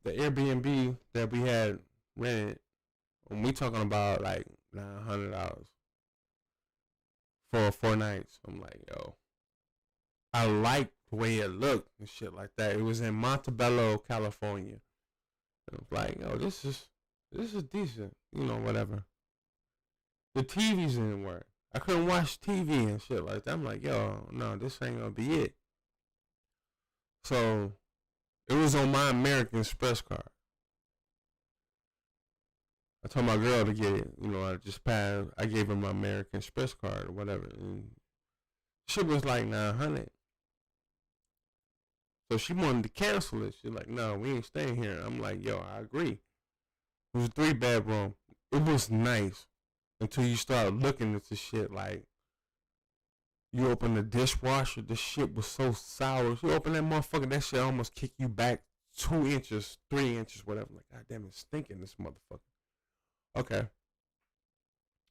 The Airbnb that we had rented, and we talking about like $900 for 4 nights. I'm like, yo, I like the way it looked and shit like that. It was in Montebello, California. And I was like, yo, this is decent, whatever. The TVs didn't work. I couldn't watch TV and shit like that. I'm like, yo, no, this ain't gonna be it. So it was on my American Express card. I told my girl to get it. I gave her my American Express card or whatever. And shit was like 900. So she wanted to cancel it. She's like, no, we ain't staying here. I'm like, yo, I agree. It was a 3-bedroom. It was nice until you start looking at the shit. Like, you open the dishwasher, the shit was so sour. You open that motherfucker, that shit almost kick you back 2 inches, 3 inches, whatever. Like, god damn, it's stinking, this motherfucker. Okay.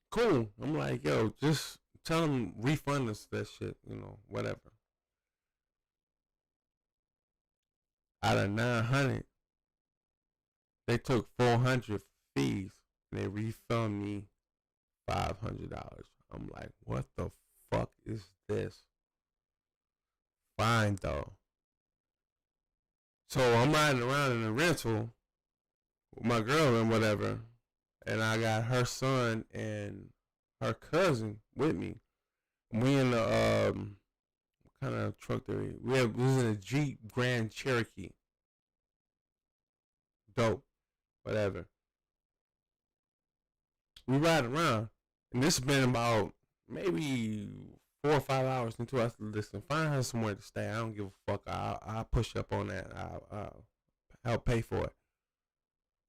Cool. I'm like, yo, just tell them refund us that shit, whatever. Out of 900, they took 400 fees and they refund me $500. I'm like, what the fuck is this? Fine though. So I'm riding around in a rental with my girl and whatever, and I got her son and her cousin with me. We in the what kind of truck that we was in a Jeep Grand Cherokee. Dope, whatever. We ride around, and this has been about maybe 4 or 5 hours into us. Listen, find her somewhere to stay. I don't give a fuck. I'll push up on that. I'll help pay for it,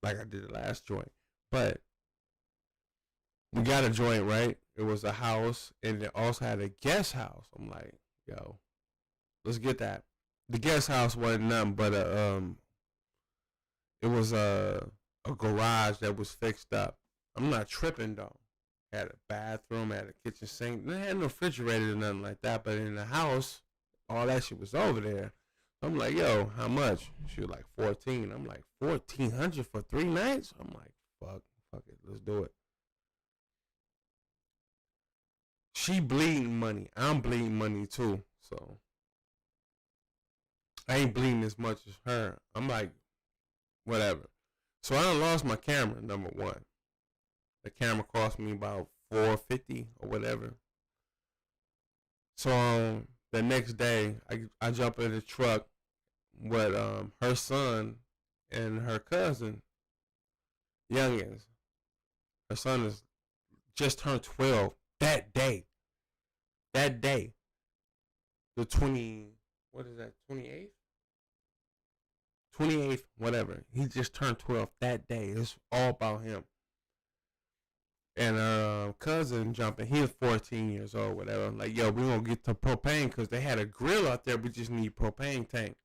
like I did the last joint. But we got a joint, right? It was a house, and it also had a guest house. I'm like, yo, let's get that. The guest house wasn't nothing but it was a garage that was fixed up. I'm not tripping though. Had a bathroom, had a kitchen sink. They had no refrigerator or nothing like that. But in the house, all that shit was over there. I'm like, yo, how much? She was like 14. I'm like, 1,400 for 3 nights? I'm like, fuck it, let's do it. She bleeding money. I'm bleeding money too. So I ain't bleeding as much as her. I'm like, whatever. So I done lost my camera, number one. The camera cost me about $450 or whatever. So the next day, I jump in the truck with her son and her cousin, youngins. Her son is just turned 12 that day. That day. The 28th? 28th, whatever. He just turned 12 that day. It's all about him. And her cousin jumping, he was 14 years old, whatever. I'm like, yo, we gonna get to propane because they had a grill out there. We just need propane tank.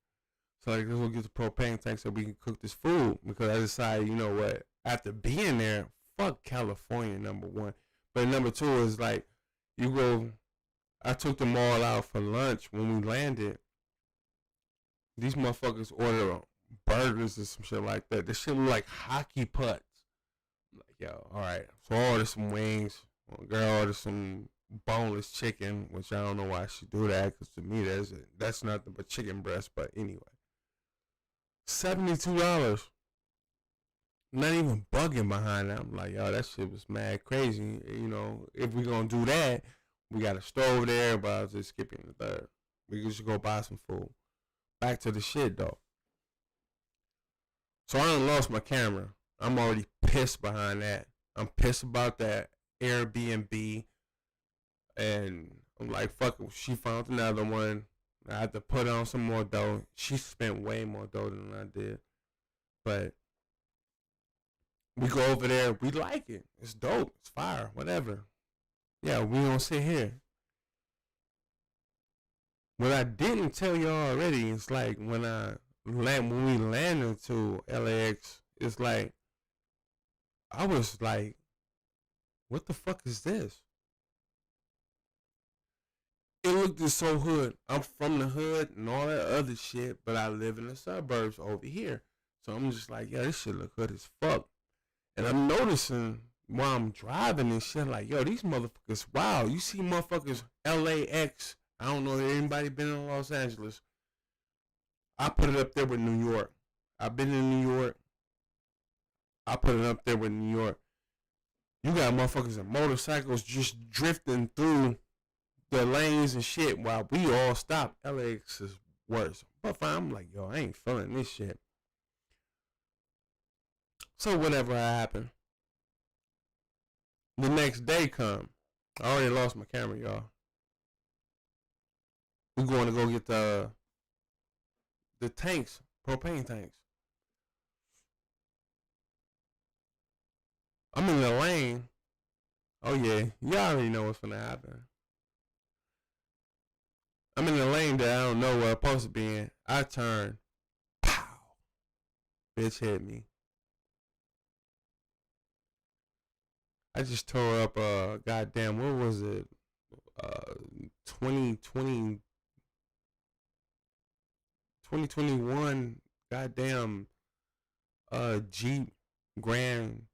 So like, let's go get the propane tank so we can cook this food. Because I decided, you know what? After being there, fuck California, number one. But number two is like, you go. I took them all out for lunch when we landed. These motherfuckers ordered burgers or some shit like that. This shit look like hockey putts. I'm like, yo, all right. So I ordered some wings. My girl ordered some boneless chicken, which I don't know why she do that, because to me that's nothing but chicken breast. But anyway, $72. Not even bugging behind that. I'm like, yo, that shit was mad crazy. If we gonna do that, we got a stove there, but I was just skipping the third. We could just go buy some food. Back to the shit though. So I done lost my camera. I'm already pissed behind that. I'm pissed about that Airbnb. And I'm like, fuck it. She found another one. I had to put on some more dough. She spent way more dough than I did. But We go over there. We like it. It's dope. It's fire. Whatever. Yeah, we gonna sit here. What I didn't tell y'all already is like when we landed to LAX, it's like I was like, what the fuck is this? It looked so hood. I'm from the hood and all that other shit, but I live in the suburbs over here. So I'm just like, yeah, this shit look hood as fuck. And I'm noticing while I'm driving and shit, like, yo, these motherfuckers, wow, you see motherfuckers LAX. I don't know if anybody been in Los Angeles. I put it up there with New York. I've been in New York. I put it up there with New York. You got motherfuckers and motorcycles just drifting through the lanes and shit while we all stop. LAX is worse. But fine, I'm like, yo, I ain't feeling this shit. So whatever happened. The next day come. I already lost my camera, y'all. We going to go get the tanks, propane tanks. I'm in the lane. Oh yeah, y'all already know what's gonna happen. I'm in the lane that I don't know where I'm supposed to be in. I turn, pow, bitch hit me. I just tore up goddamn, what was it? 2020 2021 goddamn Jeep Grand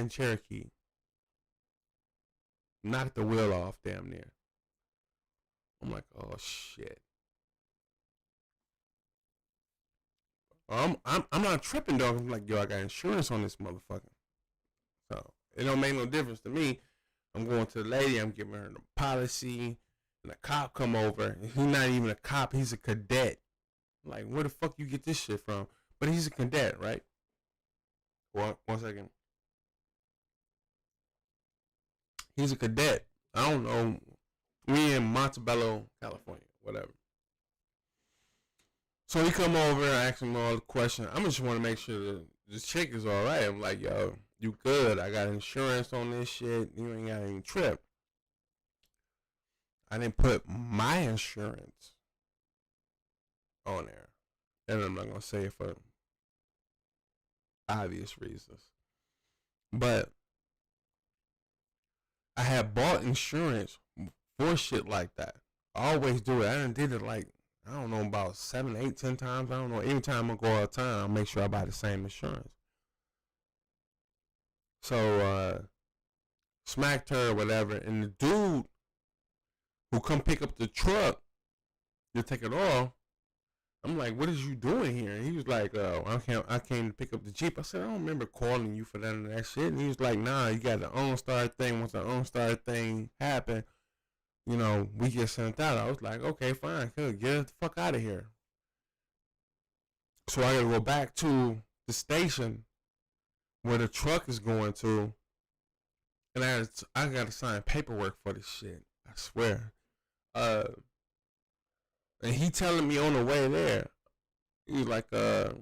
Cherokee. Knocked the wheel off damn near. I'm like, oh shit. I'm not tripping though. I'm like, yo, I got insurance on this motherfucker. So it don't make no difference to me. I'm going to the lady, I'm giving her the policy, and the cop come over, and he's not even a cop, he's a cadet. I'm like, where the fuck you get this shit from? But he's a cadet, right? One second. He's a cadet. I don't know. We in Montebello, California, whatever. So he come over and ask him all the questions. I just want to make sure the chick is all right. I'm like, yo, you good? I got insurance on this shit. You ain't got any trip. I didn't put my insurance on there, and I'm not gonna say it for obvious reasons. But I had bought insurance for shit like that. I always do it. I done did it like, I don't know, about 7, 8, 10 times. I don't know. Every time I go out of town, I make sure I buy the same insurance. So smacked her or whatever, and the dude who come pick up the truck to take it off, I'm like, what is you doing here? And he was like, I came to pick up the Jeep. I said, I don't remember calling you for that and that shit. And he was like, nah, you got the OnStar thing. Once the OnStar thing happened, you know, we get sent out. I was like, okay, fine, good, get the fuck out of here. So I gotta go back to the station where the truck is going to, and I gotta sign paperwork for this shit. I swear. And he telling me on the way there, he was like, well,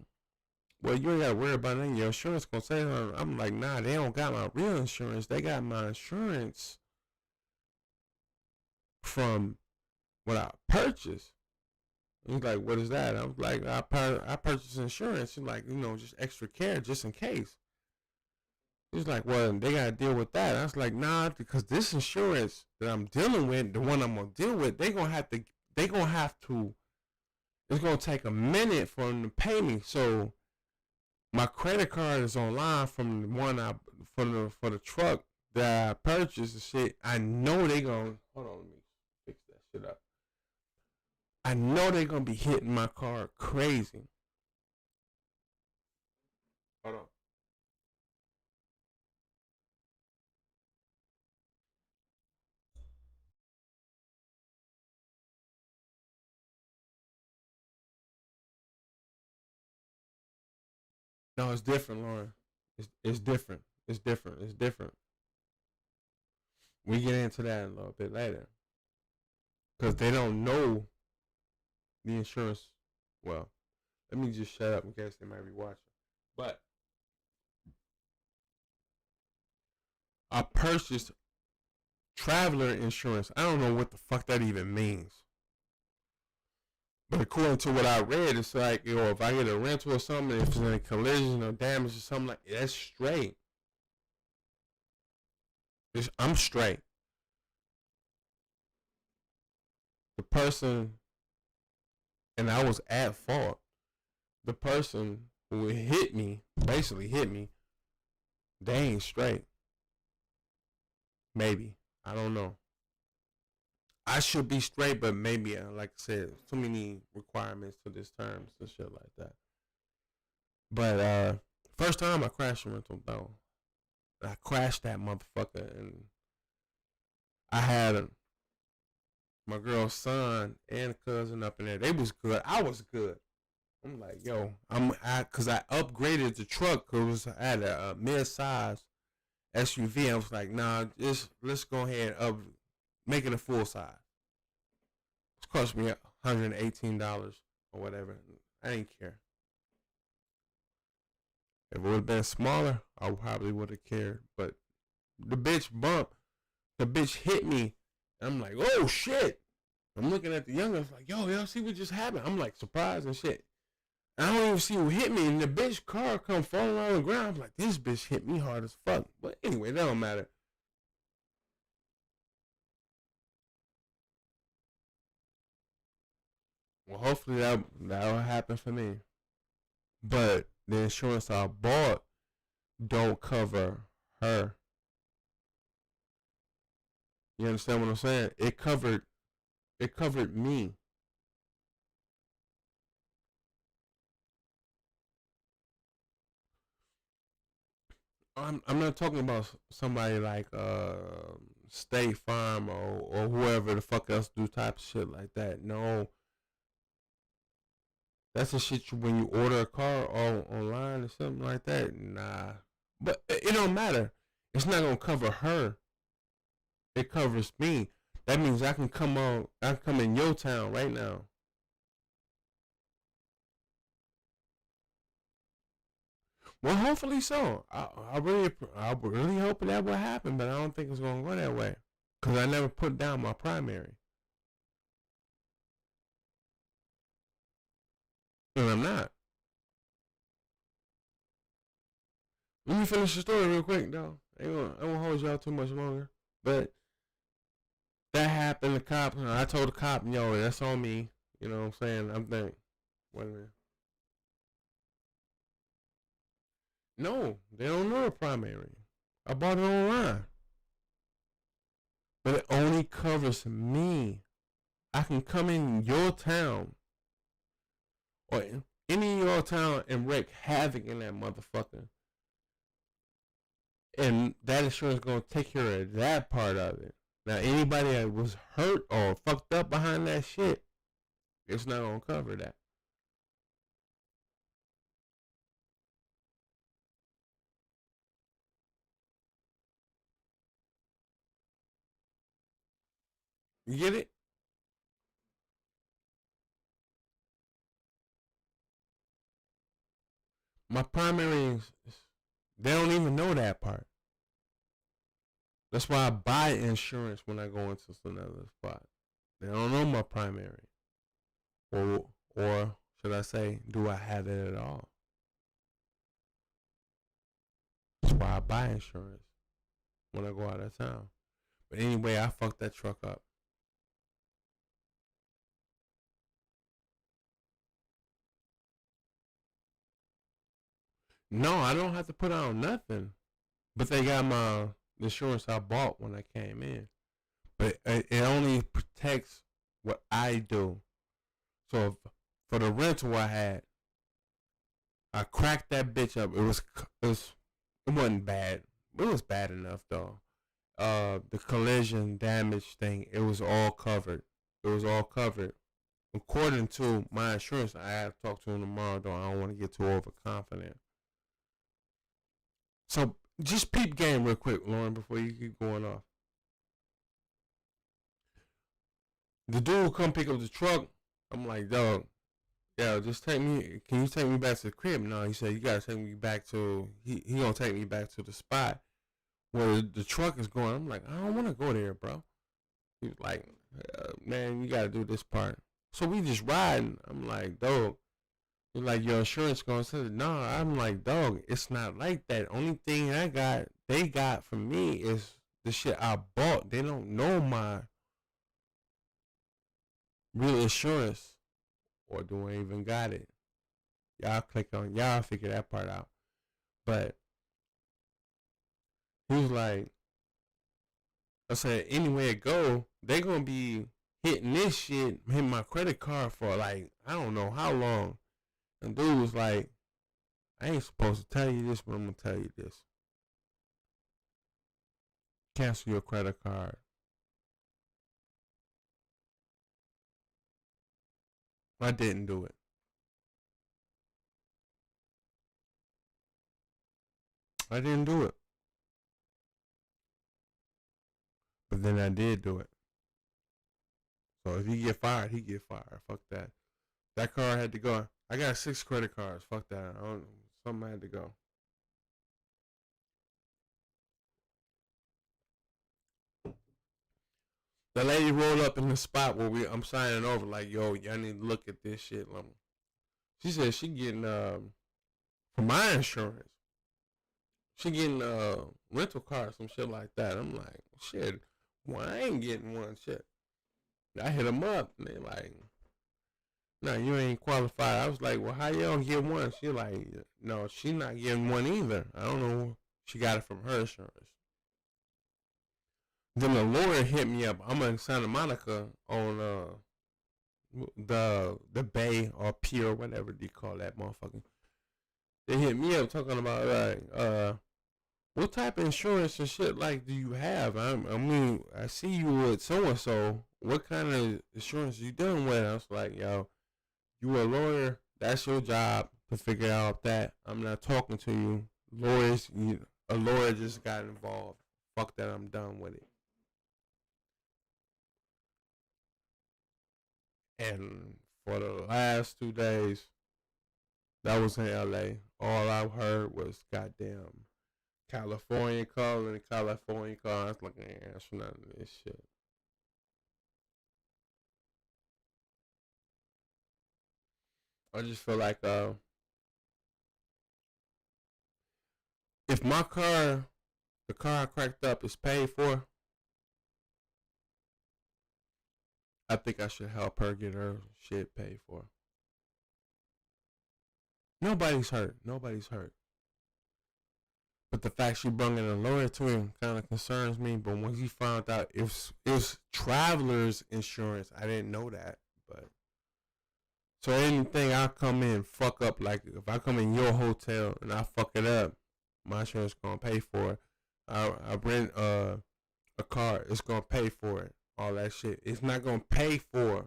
you ain't gotta worry about anything. Your insurance gonna say something. I'm like, nah, they don't got my real insurance. They got my insurance from what I purchased. He's like, what is that? I was like, I purchased insurance. He's like, you know, just extra care just in case. He's like, well, they gotta deal with that. I was like, nah, because this insurance that I'm dealing with, the one I'm gonna deal with, they gonna have to, it's gonna take a minute for them to pay me. So my credit card is online from the one for the truck that I purchased and shit. I know they gonna, hold on, let me fix that shit up. I know they gonna be hitting my car crazy. Hold on. No, it's different, Lauren. It's different. It's different. It's different. We get into that a little bit later because they don't know the insurance. Well, let me just shut up in case they might be watching. But I purchased traveler insurance. I don't know what the fuck that even means. But according to what I read, it's like, if I get a rental or something, if there's any collision or damage or something like that, that's straight. I'm straight. The person, and I was at fault. The person who hit me, basically hit me, they ain't straight. Maybe. I don't know. I should be straight, but maybe, like I said, too many requirements to this terms and shit like that. But first time I crashed a rental though, I crashed that motherfucker, and I had my girl's son and cousin up in there. They was good. I was good. I'm like, yo, cause I upgraded the truck cause I had a mid-size SUV. I was like, nah, let's go ahead and make it a full size. It cost me $118 or whatever. I didn't care. If it would have been smaller, I probably would have cared. But the bitch hit me. And I'm like, oh shit. I'm looking at the youngest like, yo, see what just happened? I'm like surprised and shit. I don't even see who hit me, and the bitch car come falling on the ground. I'm like, this bitch hit me hard as fuck. But anyway, that don't matter. Well, hopefully that'll happen for me. But the insurance I bought don't cover her. You understand what I'm saying? It covered me. I'm not talking about somebody like State Farm or whoever the fuck else do type of shit like that. No, that's the shit when you order a car online or something like that. Nah, but it don't matter. It's not gonna cover her. It covers me. That means I can come in your town right now. Well, hopefully so. I really hope that will happen, but I don't think it's gonna go that way because I never put down my primary, and I'm not. Let me finish the story real quick, though. I won't hold y'all too much longer. But that happened. The cop, I told the cop, yo, that's on me. You know what I'm saying? I'm thinking, wait a minute. No, they don't know the primary. I bought it online. But it only covers me. I can come in your town or any of your town and wreak havoc in that motherfucker. And that insurance is going to take care of that part of it. Now, anybody that was hurt or fucked up behind that shit, it's not going to cover that. You get it? My primary is, they don't even know that part. That's why I buy insurance when I go into another spot. They don't know my primary. Or should I say, do I have it at all? That's why I buy insurance when I go out of town. But anyway, I fucked that truck up. No, I don't have to put out nothing. But they got my insurance I bought when I came in. But it only protects what I do. So for the rental I had, I cracked that bitch up. It wasn't bad. It was bad enough though. The collision damage thing, it was all covered. It was all covered. According to my insurance, I have to talk to him tomorrow though. I don't want to get too overconfident. So just peep game real quick, Lauren, before you keep going off. The dude come pick up the truck. I'm like, dog, yeah, just take me. Can you take me back to the crib? No, he said you gotta take me back to. He gonna take me back to the spot where the truck is going. I'm like, I don't want to go there, bro. He was like, man, you got to do this part. So we just riding. I'm like, dog. He's like, your insurance going to say, no. I'm like, dog, it's not like that. Only thing they got from me is the shit I bought. They don't know my real insurance, or do I even got it? Y'all figure that part out. But he was like, I said, anywhere it go, they gonna be hitting this shit, hitting my credit card for like, I don't know how long. And dude was like, I ain't supposed to tell you this, but I'm gonna tell you this. Cancel your credit card. I didn't do it. I didn't do it. But then I did do it. So if he get fired, he get fired. Fuck that. That card had to go. I got 6 credit cards. Fuck that. I don't know. Something had to go. The lady rolled up in the spot where I'm signing over. Like, yo, y'all need to look at this shit. She said she getting for my insurance. She getting rental cars, some shit like that. I'm like, shit. Well, I ain't getting one. Shit. I hit them up, and they like, no, you ain't qualified. I was like, well, how y'all get one? She like, no, she not getting one either. I don't know. She got it from her insurance. Then the lawyer hit me up. I'm in Santa Monica on the bay or pier or whatever they call that motherfucker. They hit me up talking about like what type of insurance and shit like do you have? I mean, I see you with so and so. What kind of insurance you dealing with? I was like, yo, you a lawyer? That's your job to figure out that. I'm not talking to you. Lawyers, a lawyer just got involved. Fuck that. I'm done with it. And for the last 2 days, that was in LA. All I heard was goddamn California calling, California calling. I was like, man, that's none of this shit. I just feel like if my car, the car I cracked up, is paid for, I think I should help her get her shit paid for. Nobody's hurt. Nobody's hurt. But the fact she brought in a lawyer to him kind of concerns me. But once he found out it's traveler's insurance, I didn't know that. But so anything I come in fuck up, like if I come in your hotel and I fuck it up, my insurance gonna pay for it. I rent a car, it's gonna pay for it. All that shit. It's not gonna pay for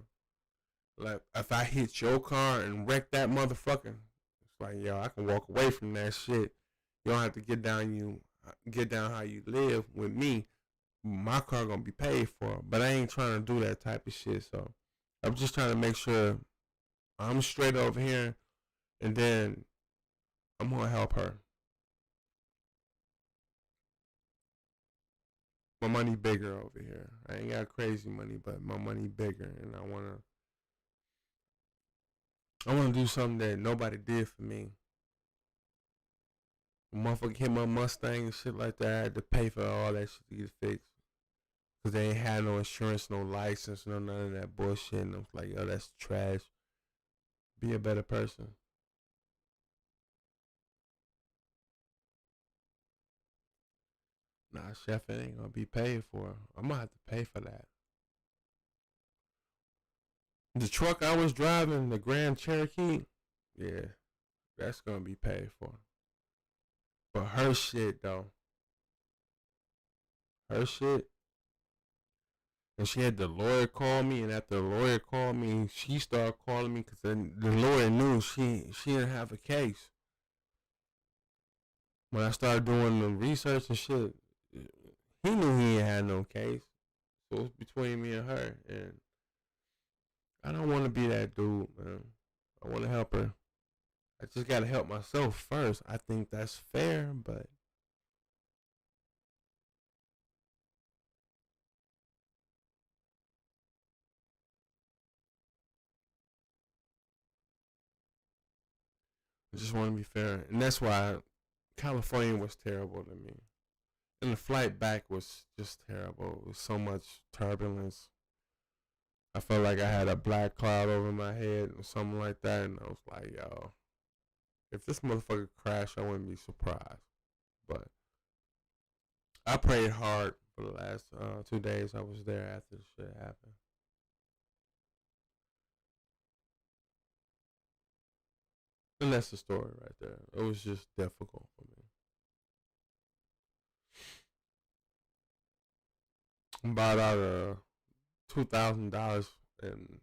like if I hit your car and wreck that motherfucker. It's like, yo, I can walk away from that shit. You don't have to get down how you live with me. My car gonna be paid for, but I ain't trying to do that type of shit. So I'm just trying to make sure I'm straight over here, and then I'm gonna help her. My money bigger over here. I ain't got crazy money, but my money bigger, and I wanna do something that nobody did for me. A motherfucker hit my Mustang and shit like that. I had to pay for all that shit to get fixed. Cause they ain't had no insurance, no license, no none of that bullshit. And I was like, yo, that's trash. Be a better person. Nah, chef, it ain't gonna be paid for. I'm gonna have to pay for that. The truck I was driving, the Grand Cherokee, yeah, that's gonna be paid for. But her shit though, her shit, and she had the lawyer call me, and after the lawyer called me, she started calling me because the lawyer knew she didn't have a case. When I started doing the research and shit, he knew he ain't had no case. So it's between me and her, and I don't want to be that dude, man. I want to help her. I just gotta help myself first. I think that's fair, but I just want to be fair, and that's why California was terrible to me, and the flight back was just terrible. It was so much turbulence. I felt like I had a black cloud over my head or something like that, and I was like, yo, if this motherfucker crashed, I wouldn't be surprised. But I prayed hard for the last 2 days I was there after the shit happened. And that's the story right there. It was just difficult for me. I bought out $2,000, and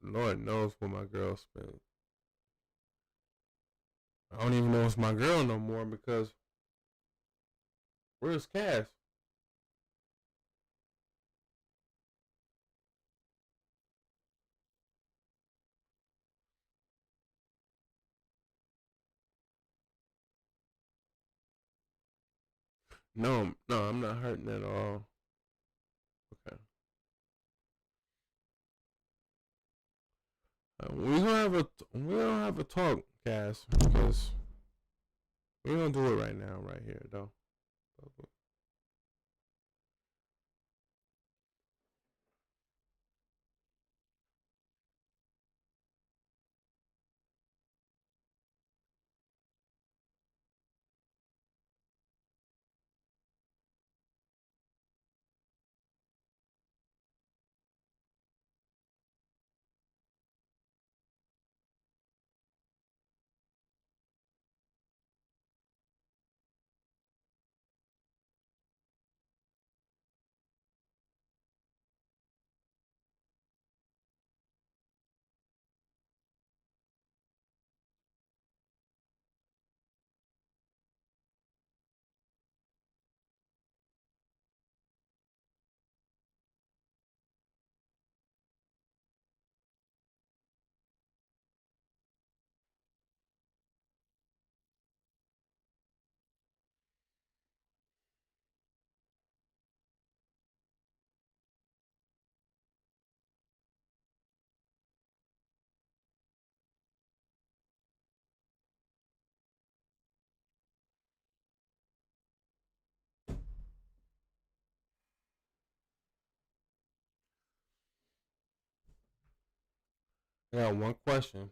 Lord knows what my girl spent. I don't even know it's my girl no more because where's Cash? No, no, I'm not hurting at all. Okay. We don't have a talk, Cass, because we're gonna do it right now, right here, though. I got one question.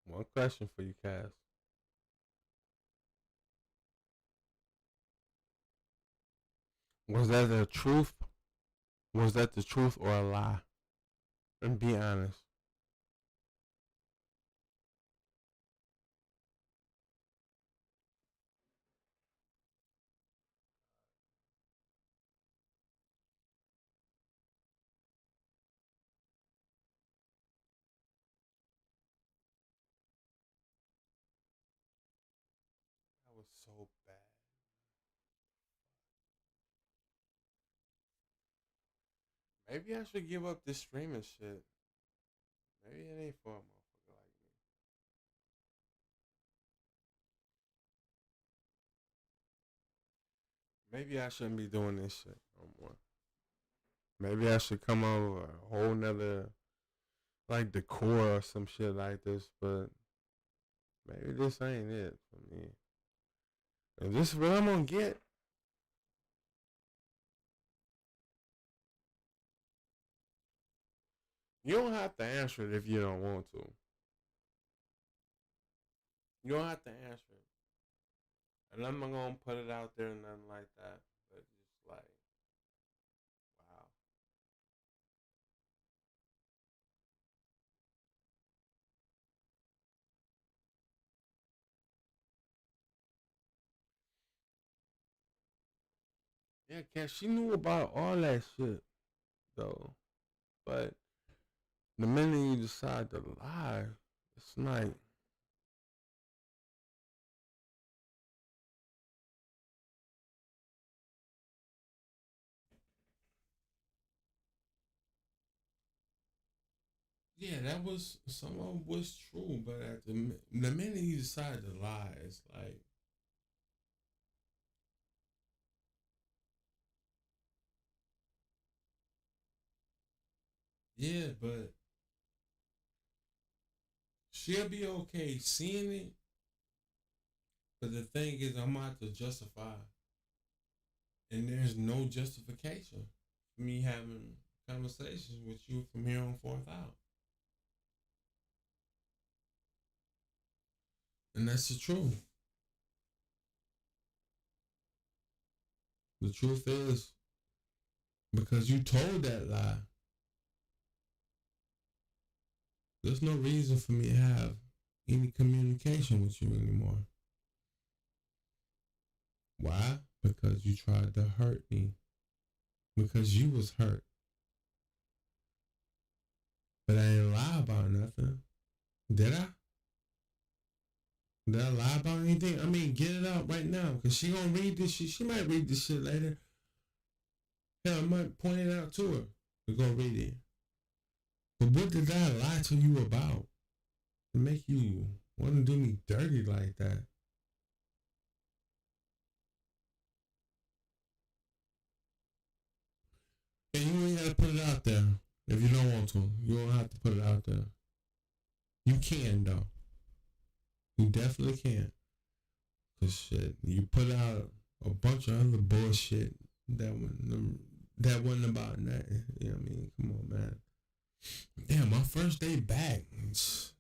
One question for you, Cass. Was that the truth? Was that the truth or a lie? And be honest. That was so bad. Maybe I should give up this streaming shit. Maybe it ain't for a motherfucker like me. Maybe I shouldn't be doing this shit no more. Maybe I should come up with a whole nother like decor or some shit like this, but maybe this ain't it for me. If this is what I'm gonna get, you don't have to answer it if you don't want to. You don't have to answer it. And I'm not gonna put it out there and nothing like that. But just like, wow. Yeah, Cat, she knew about all that shit though. But the minute you decide to lie, it's like, yeah, that was some of it was true, but at the minute you decide to lie, it's like, yeah, but she'll be okay seeing it, But the thing is, I'm out to justify, and there's no justification for me having conversations with you from here on forth out. And that's the truth. The truth is, because you told that lie, there's no reason for me to have any communication with you anymore. Why? Because you tried to hurt me. Because you was hurt. But I didn't lie about nothing. Did I? Did I lie about anything? I mean, get it out right now. Because she gonna read this shit. She might read this shit later. Hell, I might point it out to her. We're gonna read it. But what did I lie to you about? To make you want to do me dirty like that? And you ain't gotta put it out there. If you don't want to. You don't have to put it out there. You can though. You definitely can. Cause shit, you put out a bunch of other bullshit that wasn't about nothing. You know what I mean? Come on, man. Damn, my first day back.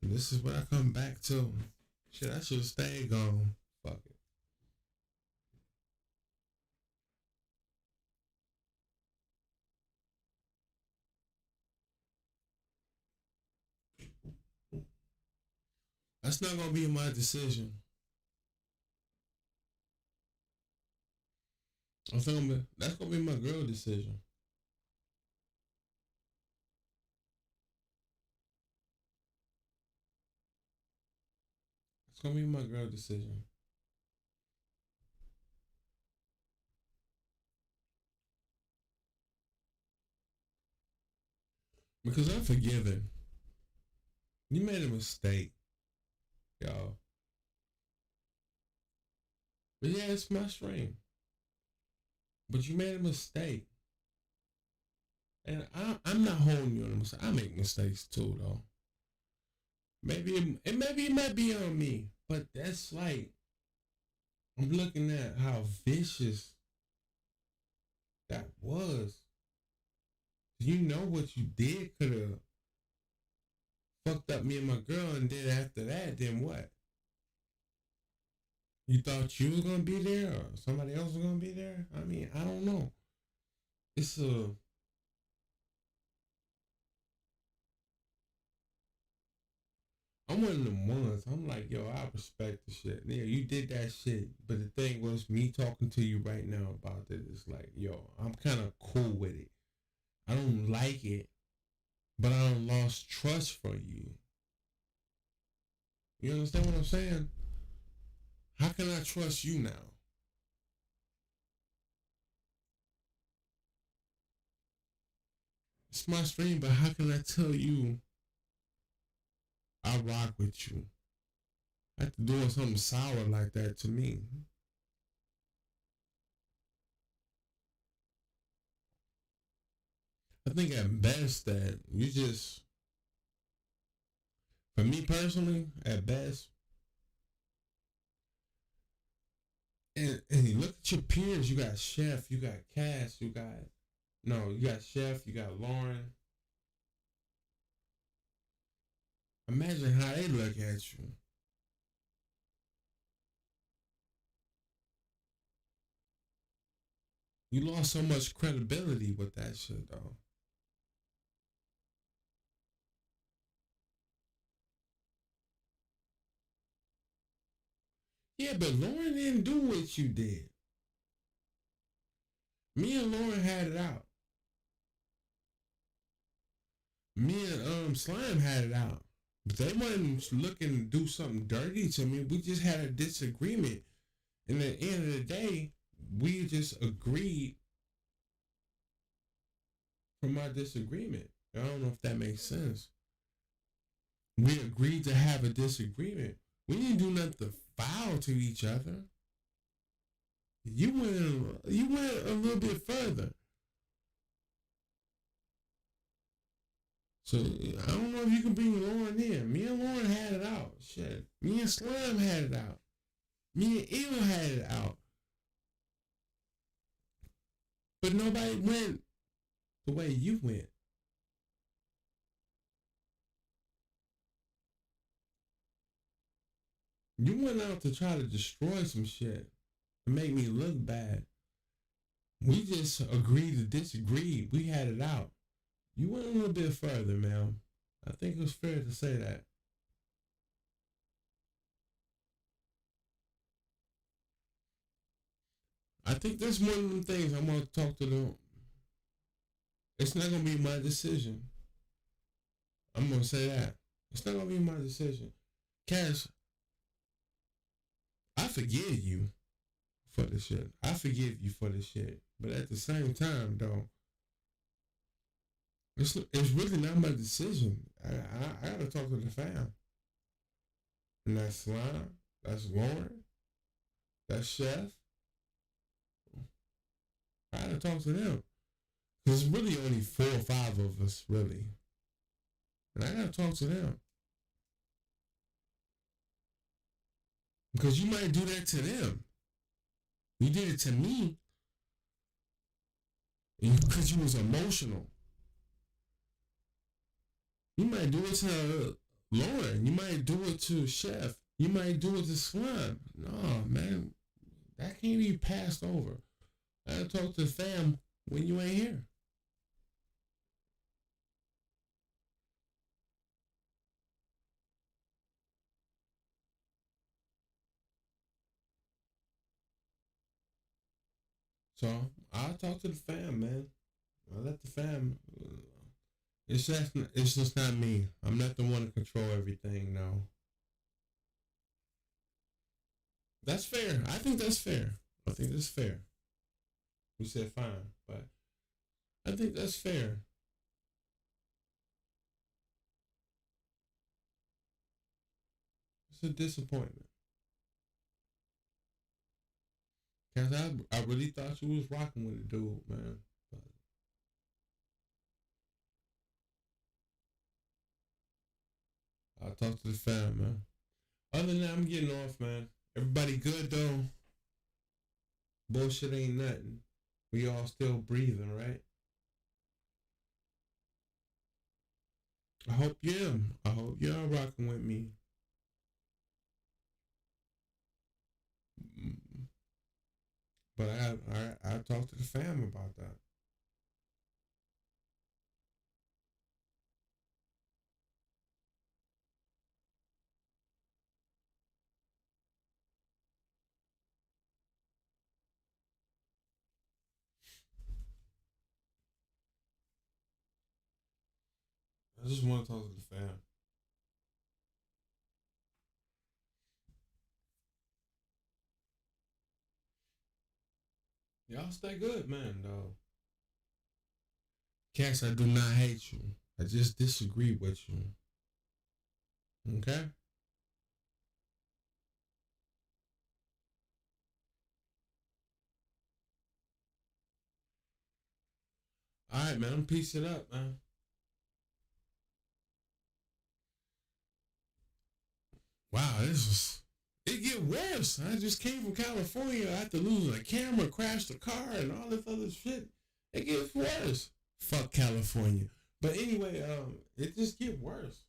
This is what I come back to. Shit, I should have stayed gone. Fuck it. That's not gonna be my decision. That's gonna be my girl decision. It's gonna be my girl decision. Because I'm forgiven. You made a mistake, y'all. But yeah, it's my stream. But you made a mistake. And I'm not holding you on a mistake. I make mistakes too, though. Maybe it might be on me, but that's like I'm looking at how vicious that was. You know what you did could have fucked up me and my girl, and then after that, then what? You thought you was gonna be there, or somebody else was gonna be there? I mean, I don't know. It's a I'm one of them ones. I'm like, yo, I respect the shit. Yeah, you did that shit. But the thing was, me talking to you right now about it is like, yo, I'm kind of cool with it. I don't like it, but I don't lost trust for you. You understand what I'm saying? How can I trust you now? It's my stream, but how can I tell you I rock with you after doing something sour like that to me? I think at best that you just, for me personally, at best, and you look at your peers. You got Chef, you got Cass, you got Chef, you got Lauren. Imagine how they look at you. You lost so much credibility with that shit, though. Yeah, but Lauren didn't do what you did. Me and Lauren had it out. Me and Slime had it out. But they wasn't looking to do something dirty to me. We just had a disagreement. And at the end of the day, we just agreed from our disagreement. I don't know if that makes sense. We agreed to have a disagreement. We didn't do nothing foul to each other. You went a little bit further. So I don't know if you can bring Lauren in. Me and Lauren had it out. Shit. Me and Slime had it out. Me and Eva had it out. But nobody went the way you went. You went out to try to destroy some shit to make me look bad. We just agreed to disagree. We had it out. You went a little bit further, man. I think it was fair to say that. I think that's one of the things I'm going to talk to them. It's not going to be my decision. I'm going to say that. It's not going to be my decision. Cass, I forgive you for this shit. I forgive you for this shit. But at the same time, though, it's really not my decision. I got to talk to the fam. And that's Slime. That's Lauren. That's Chef. I got to talk to them. Because it's really only 4 or 5 of us, really. And I got to talk to them. Because you might do that to them. You did it to me because you was emotional. You might do it to Lauren. You might do it to Chef. You might do it to Slime. No, man. That can't be passed over. I gotta talk to the fam when you ain't here. So I'll talk to the fam, man. I'll let the fam. It's just not me. I'm not the one to control everything. No. That's fair. I think that's fair. I think that's fair. We said fine, but I think that's fair. It's a disappointment. Cause I really thought you was rocking with the dude, man. But I'll talk to the fam, man. Other than that, I'm getting off, man. Everybody good though. Bullshit ain't nothing. We all still breathing, right? I hope you. I hope y'all rocking with me. But I talked to the fam about that. I just want to talk to the fam. Y'all stay good, man, though. Cass, I do not hate you. I just disagree with you. Okay? Alright, man. I'm piecing up, man. Wow, this was. It get worse. I just came from California after losing a camera, crashed a car, and all this other shit. It gets worse. Fuck California. But anyway, it just get worse.